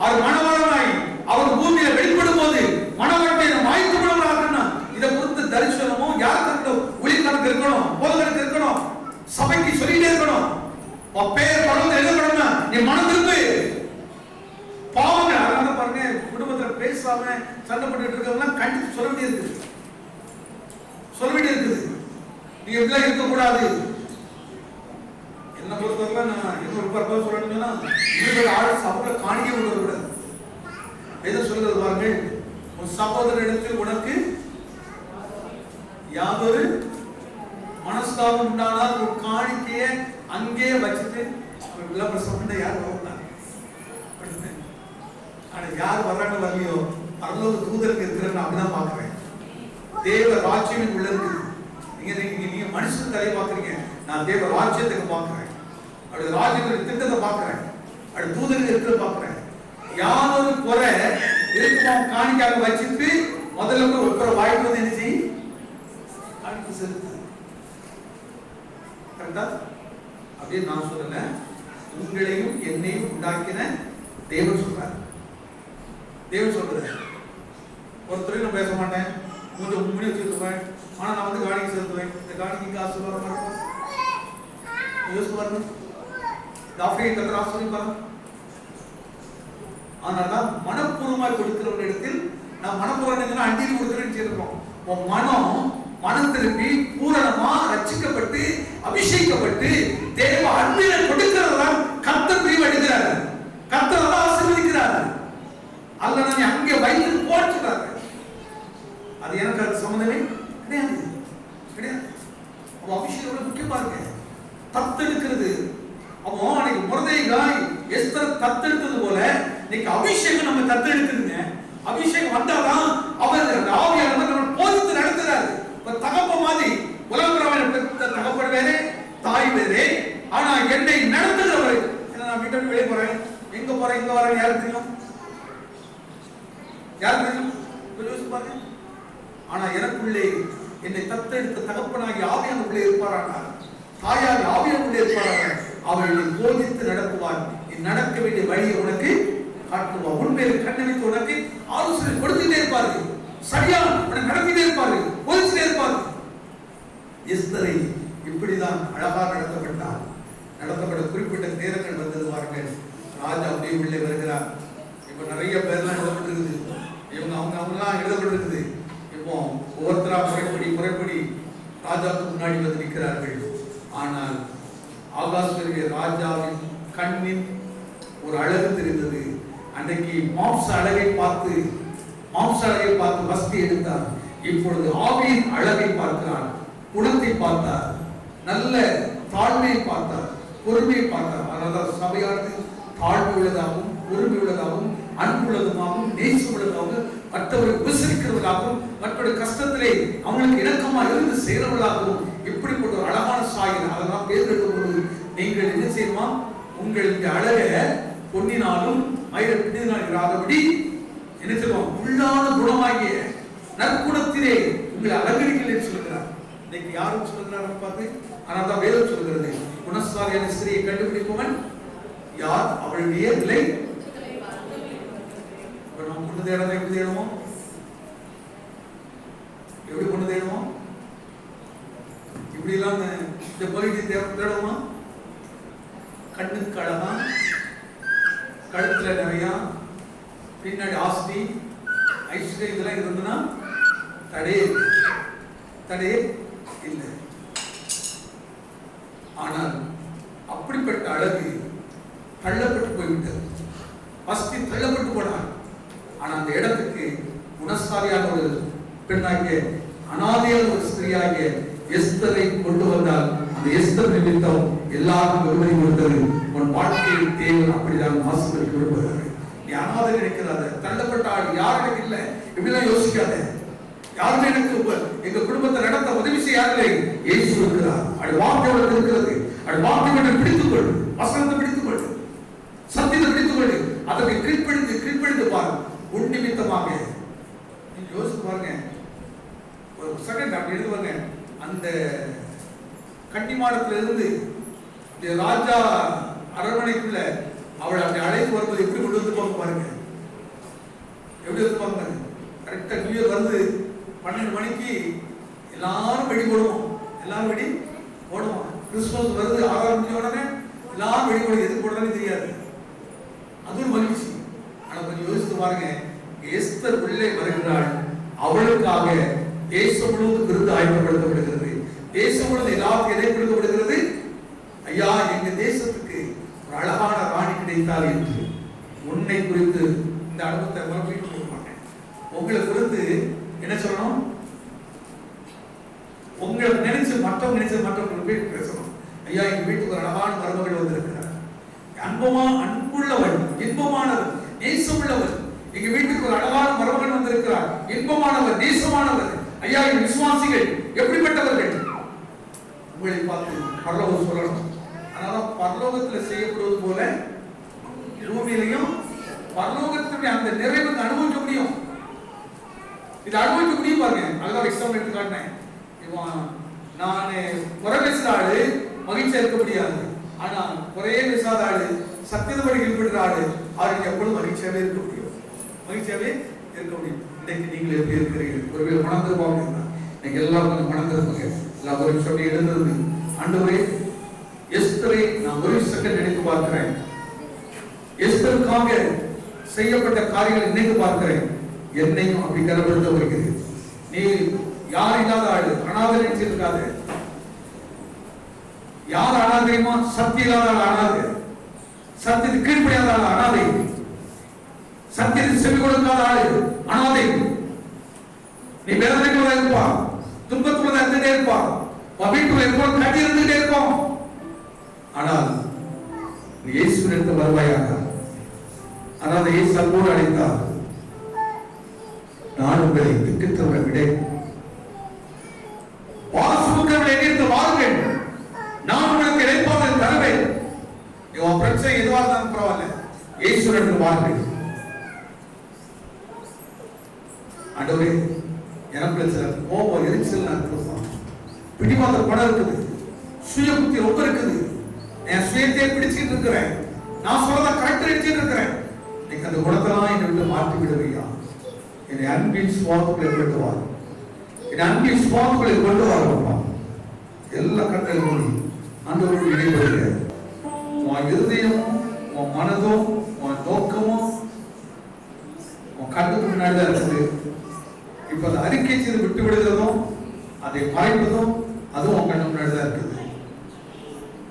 அவர் மணவாளனாய் அவர் பூமியில வெளிப்படும் போது மணவாட்டியை மாய்த்து விடுவார்கள். இதை பொறுத்து தரிசனமும் யாருக்கு இருக்கணும்? ஊழியர்களுக்கு இருக்கணும், போதகருக்கு இருக்கணும், சபைக்கு சொல்லிட்டே இருக்கணும். உன் பெயர் பரலோகத்தில் எழுதப்படணும். நீ மனம் திரும்பு. பாவங்கள் அதனால பாருங்க, குடும்பத்துல பேசாம சண்டை போட்டுட்டு இருக்கவங்க கண்டித்து சொல்ல வேண்டியது நீங்க இப்படிலாம் இருக்கக்கூடாது. என்ன பொறுத்தவரை நான் இன்னொரு பர்பஸ் சொல்லணும்னா இவர்கள் ஆள் சபையில காணிக்க விடக்கூடாது. எதை சொல்றது பாருங்கள், உன் சகோதரனிடத்தில் உனக்கு யாதொரு மனஸ்தாபம் உண்டானால் ஒரு காணிக்கைய அங்கே வச்சுட்டு விளம்பரம் யார் வரக்கூடாது. ஆனா யார் வர்றாங்க வரலையோ பரலோக தூதருக்கு இருக்கிறன்னு அப்படிதான் பாக்குறேன். தேவ ராஜ்யம் உள்ள இருக்குது. நீங்க மனுஷன் தலையை பாக்குறீங்க, நான் தேவ ராஜ்யத்துக்கு பாக்குறேன். அப்படி ராஜ்யத்துக்கு திட்டத்தை பாக்குறேன். அப்படி தூதருக்கு இருக்கிற பாக்குறேன். யாரொரு குறை இருக்குமா காணிக்காக வச்சுட்டு முதல்ல போய் ஒரு வாய்ப்பு வந்து என்ன செய்ய காணிக்க செலுத்து. கரெக்டா? அப்படியே நான் சொல்லல, உங்களையும் என்னையும் உண்டாக்கின தேவன் சொல்றார். தேவன் சொல்றாரு, ஒருத்தரையும் நான் பேச மாட்டேன், கொஞ்சம் முன்னாடி வச்சுருப்பேன், ஆனா நான் வந்து காணிக்கை செலுத்துவேன். இந்த காணிக்கை காசு வர மாட்டேன். யோசிச்சு பாருங்க, இந்த ஆஃப்ரிக்கை கத்தர் ஆசிரியர் பாருங்க. அதனாலதான் மனப்பூர்வமாக கொடுக்கிறவங்க இடத்தில் நான் மனப்பூர்வம் அண்டியில் கொடுக்கிறேன்னு சொல்லிருக்கோம். உன் மனம் திரும்பி பூரணமா ரட்சிக்கப்பட்டு அபிஷேகப்பட்டு தேவ அன்பில கொடுக்கிறதான் கர்த்தர் பிரிவு எடுக்கிறார். கர்த்தர் தான் ஆசீர்வதிக்கிறார். அல்ல நான் அங்கே வைத்து போட்டுறாரு. அது எனக்கு அது சம்பந்தமே கிடையாது. அப்போ அபிஷேகம் எவ்வளவு முக்கியமா இருக்கு. தத்தெடுக்கிறது. அப்போ அன்னைக்கு மொர்தெகாய் எஸ்தர் தத்தெடுத்தது போல இன்னைக்கு அபிஷேகம் நம்ம தத்தெடுக்குதுங்க. அபிஷேகம் வந்தாதான் அவர் ஆவியானவர் நம்ம போதித்து நடத்துறாரு. தகப்ப மாதிரி உலகம் பெற்ற தகப்பன் வேறே தாய் வேறே. ஆனா என்னை நடத்துகிறவர், நான் வீட்டை வெளியே போறேன், எங்க போறேன், எங்க வரேன் யாருக்கு தெரியும்? யாருக்கு தெரியும்? யோசிச்சு பாருங்க. ஆனா எனக்குள்ளே என்னை தத்தெடுத்த தகப்பனாகி ஆவியானவர்களே இருப்பாரானார், தாயாகி ஆவியானவர்களே இருப்பாரானார். அவர் என்னை போதித்து நடத்துவார். நீ நடக்க வேண்டிய வழியை உனக்கு காட்டுவார். உண்மையில கண்ணமைத்து உனக்கு ஆலோசனை கொடுத்துட்டே இருப்பாரு. சரியா உனக்கு நடத்திட்டே இருப்பாரு, போதிச்சுட்டே இருப்பாரு. எஸ்தரை இப்படிதான் அழகாக நடத்தப்பட்டார். நடத்தப்பட்ட குறிப்பிட்ட நேரங்கள் வந்தது பாருங்கள். ராஜா அப்படியே உள்ளே வருகிறார். இப்ப நிறைய பேர்லாம் எழுதப்பட்டிருக்குது. இவங்க அவங்கலாம் எழுதப்பட்டிருக்குது. இப்போ ஒவ்வொருத்தரா முறைப்படி ராஜாவுக்கு முன்னாடி வந்து நிற்கிறார்கள். ஆனால் ஆகாசுடைய ராஜாவின் கண்ணின் ஒரு அழகு தெரிந்தது. அன்னைக்கு மாம்ச அழகை பார்த்து வஸ்தி எடுத்தார். இப்பொழுது ஆவியின் அழகை பார்க்கிறார், குணத்தை பார்த்தார், நல்ல தாழ்மையை பார்த்தார், பொறுமையை பார்த்தார். அதனால சபையானது தாழ்வு உள்ளதாகவும் பொறுமை உள்ளதாகவும் அன்புள்ளதாகவும் நேசம் உள்ளதாகவும் மற்றவர்களை உபசரிக்கிறவர்களாகவும் மற்றவருடைய கஷ்டத்திலே அவங்களுக்கு இணக்கமா இருந்து செய்கிறவர்களாகவும் இப்படிப்பட்ட ஒரு அழகான சாயல். அதெல்லாம் பேர் எடுக்கும்போது நீங்கள் என்ன செய்யணுமா? உங்களுக்கு அழக பொன்னினாலும் மயிரினாலும் என்ன செய்வோம்? உள்ளான குணமாகிய நற்குணத்திலே உங்களை அலங்கரிக்கலை சொல்லுகிறார். இன்னைக்கு யாரும் சொல்லுகிறார் பார்த்து. ஆனால் தான் வேதம் சொல்லுகிறது, குணசாலியான ஸ்திரியை கண்டுபிடிப்பவன் யார்? அவளுடைய நிலை. நம்ம பொண்ணு தேடணும். எப்படி தேடுமோ? எப்படி பொண்ணு தேடுமோ? இப்படி எல்லாம் இந்த பகுதி தேடுமா? கண்ணுக்கு அழகா, கழுத்துல நிறையா, பின்னாடி ஆஸ்தி ஐஸ்வர்யம் இதெல்லாம் இருந்ததுன்னா தடையே இல்லை. ஆனால் அப்படிப்பட்ட அழகு தள்ளப்பட்டு போய்விட்டது. பஸ்தி தள்ளப்பட்டு போனார். ஆனா அந்த இடத்துக்கு குணசாலியான ஒரு பெண்ணாகிய அனாதையான ஒரு ஸ்திரீயாகிய எஸ்தரை கொண்டு வந்தால் அந்த எஸ்தர் நிமித்தம் எல்லாரும் வெறுமை கொடுத்தது. உன் வாழ்க்கையில் தேவன் அப்படிதான் ஆசீர்வதிக்க விரும்புகிறார். நீ அனாதை நினைக்கிறாத, தள்ளப்பட்ட ஆள் யார் எனக்கு இல்லை இப்படிலாம் யோசிக்காத. யாருமே எனக்கு எங்க குடும்பத்தை நடத்த உதவி செய்ய யாரில்லை, இயேசு இருக்கிறார். அது வார்த்தையோடு இருக்கிறது. அது வார்த்தை பிடித்துக்கொள், வசனத்தை பிடித்துக்கொள், சத்தியத்தை பிடித்துக்கொள், அதற்கு கீழ்ப்படிந்து பாரு. உன் நிமித்தமாக நீங்க யோசித்து பாருங்க. ஒரு செகண்ட் அப்படி எழுதுவாங்க. அந்த கன்னிமாடத்துல இருந்து ராஜா அரண்மனைக்குள்ள அவளை அப்படி அழைத்து வரும்போது எப்படி கொண்டு வந்து போக பாருங்க. எப்படி வந்து பாருங்க. கரெக்டா நியூ இயர் வருது, 12 மணிக்கு எல்லாரும் வெடி போடுவோம். எல்லாரும் வெடி போடுவோம். கிறிஸ்துமஸ் வருது, 6 மணி உடனே எல்லாரும் வெடி போடுவோம். எதுக்கு போடுறதுன்னு தெரியாது. அது ஒரு மகிழ்ச்சி. ஆனா கொஞ்சம் யோசித்து பாருங்க. எஸ்தர் உள்ளே வருகிறாள். அவளுக்காக தேசம் முழுவதும் விருது ஆயத்தப்படுத்தப்படுகிறது. தேசம் முழுவதும் எல்லாருக்கும் எதை கொடுக்கப்படுகிறது? ஐயா, எங்க தேசத்துக்கு ஒரு அழகான ராணி கிடைத்தால் என்று. உன்னை குறித்து இந்த அனுபவத்தை மறுபடியும் சொல்ல மாட்டேன். உங்களை குறித்து என்ன சொல்லணும்? உங்களை நினைச்சு மற்றவங்க பேசணும். ஐயா, எங்க வீட்டுக்கு ஒரு அழகான மருமகள் வந்திருக்கிறார். அன்புள்ளவன், இன்பமானவர், நேசமுள்ளவர். எங்க வீட்டுக்கு ஒரு அழகான மருமகன் வந்திருக்கிறார். இன்பமானவர், நேசமானவர். ஐயா, எங்க விசுவாசிகள் எப்படிப்பட்டவர்கள்? உங்களை பார்த்து பரலோகம் சொல்லணும். அதனால பரலோகத்தில் செய்யப்படுவது போல பூமியிலையும் பரலோகத்துடைய அந்த நிறைவு அனுபவிக்க முடியும். இதை அனுபவிக்க முடியும் பாருங்க. அதுதான் எக்ஸாம்பிள் எடுத்து காட்டினேன். நான் குறை பேசுற ஆளு மகிழ்ச்சியா இருக்க முடியாது. ஆனா குறையே பேசாத ஆளு, சத்தியத்தோடு ஈடுபடுற ஆளு, அவருக்கு எப்பொழுதும் மகிழ்ச்சியாவே இருக்க முடியும். இன்னைக்கு நீங்கள் எப்படி இருக்கிறீர்கள்? ஒருவேளை மணந்திருப்பாங்க. நீங்க எல்லாரும் கொஞ்சம் மணந்திருப்பாங்க. எல்லாம் ஒரு சொல்லி எழுந்திருந்து, ஆண்டவரே, எஸ்தரை நான் ஒரு செகண்ட் நினைத்து பார்க்கிறேன். எஸ்தருக்காக செய்யப்பட்ட காரியங்களை நினைத்து பார்க்கிறேன். என்னையும் அப்படி கனப்படுத்த வருகிறது. நீ யார் இல்லாத ஆளு, அனாதை நினைச்சிருக்காத. யார் அனாதையுமா? சக்தி இல்லாத அனாதை, சத்தியத்துக்கு கீழ்ப்படியாத அனாதை, சத்தியத்துக்கு செவி கொடுக்காத ஆளு அனாதை. நீ வேதனைக்குள்ளதா இருப்பா, துன்பத்துள்ளதா இருந்துட்டே இருப்பா. உன் வீட்டுக்குள்ள எப்போது கட்டி இருந்துகிட்டே இருக்கும். ஆனால் நீ இயேசுவினிடத்தில் வருவாயாக. அதாவது இயேசு அன்போடு அழைத்தார், நான் உங்களை திட்டத்தோட விட வாசுக்களை எதிர்த்து வாருங்கள், நான் உங்களுக்கு இழைப்பாக தருவேன். உன் பிரச்சனை எதுவாக இருந்தாலும் பரவாயில்ல, இயேசுவினிடத்தில் வாருங்கள். ஆண்டவரே, எனக்கு சில கோபம் எரிச்சல் பிடிவாத படம் இருக்குது, சுய புத்தி ரொம்ப இருக்குது, என் சுயத்தை பிடிச்சிட்டு இருக்கிறேன், நான் சொல்லதான் கரெக்ட் அடிச்சிட்டு இருக்கிறேன். நீங்க அந்த குணத்தெல்லாம் என்னை விட்டு மாற்றி விடுவீங்க. என்னை அன்பின் சுவாத்துக்களை கொண்டு வா, என் அன்பின் சுவாத்துக்களை கொண்டு வரப்பா. எல்லா கட்டளை மொழி ஆண்டவரோடு இடைபெறுக. உன் இருதயமும் உன் மனதும் உன் நோக்கமும் உன் கண்ணுக்கு முன்னாடிதான் இருக்குது. இப்ப அந்த அறிக்கை செய்து விட்டு விடுகிறதும் அதை மறைப்பதும் அதுவும் உன் கண்ணு முன்னாடிதான் இருக்குது.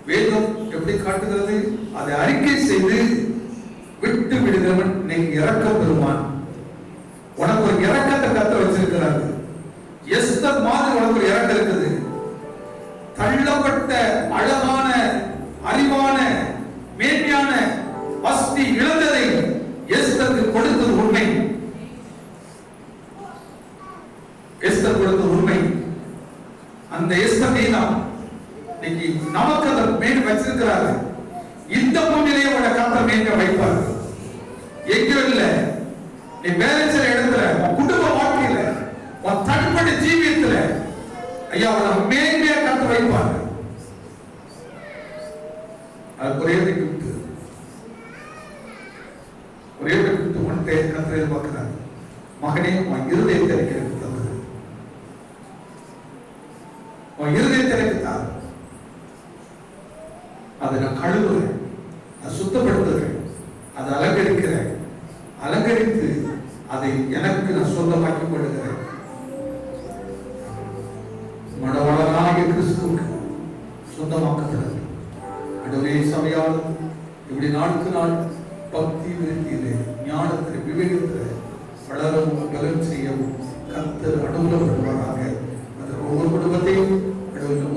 வேதம் எப்படி காட்டுகிறது? அதை அறிக்கை செய்து விட்டு விடுகிறவன் நீங்க இரக்கம் பெறுவான். உனக்கு ஒரு இரக்கத்தை கத்த வச்சிருக்கிறாரு. எஸ்தர் மாதிரி உனக்கு ஒரு இரக்கம் இருக்குது. தள்ளப்பட்ட அழகான அறிவான மேன்மையான வசதி இழந்ததை எஸ்தருக்கு கொடுத்தது உண்மை. எஸ்தர் கொடுத்தது உண்மை. அந்த எஸ்தர் நீதான் இன்னைக்கு நமக்கு அந்த மேன் வச்சிருக்கிறாரு. இந்த பூமியிலேயே உன கத்த மேன்மை வைப்பார். எங்கேயும் இல்ல, நீ வேலை செய்யற இடத்துல, உன் குடும்ப வாழ்க்கையில, உன் தனிப்பட்ட ஜீவியத்துல ஐயா உன மேன்மையா கத்த வைப்பார். அது ஒரே கிஃப்ட், ஒரே கிஃப்ட் உன்கிட்ட கத்த எதிர்பார்க்கிறார். மகனே, உன் இருதயத்தை இருக்கிறது, உன் இருதயத்தை இருக்கிறார். அதை நான் கழுவுறேன், அதை சுத்தப்படுத்துகிறேன், அதை அலங்கரிக்கிறேன், அலங்கரித்து அதை எனக்கு நான் சொந்தமாக்கி கொள்கிறேன். மணவாளனாகிய கிறிஸ்துவுக்கு சொந்தமாக்கப்படுது. அடுவே சபையால் இப்படி நாளுக்கு நாள் பக்தி விருத்தியிலே ஞானத்தில் விவேகத்தில் வளரவும் பலன் செய்யவும் கர்த்தர் அனுகூலம் வருவாராக. அந்த ஒவ்வொரு குடும்பத்தையும்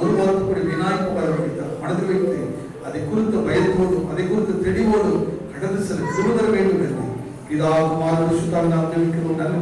ஒரு வாரத்துக்குரிய விநாயகர் வரவழைத்தார். மனதில் வைத்து அதை குறித்த பயத்தோடும் அதை குறித்த தெளிவோடும் கடந்து செல்ல திருதர வேண்டும் என்று பிதா குமாரன் பரிசுத்த ஆவியானவரால் ஜெபிக்கிறோம். நல்ல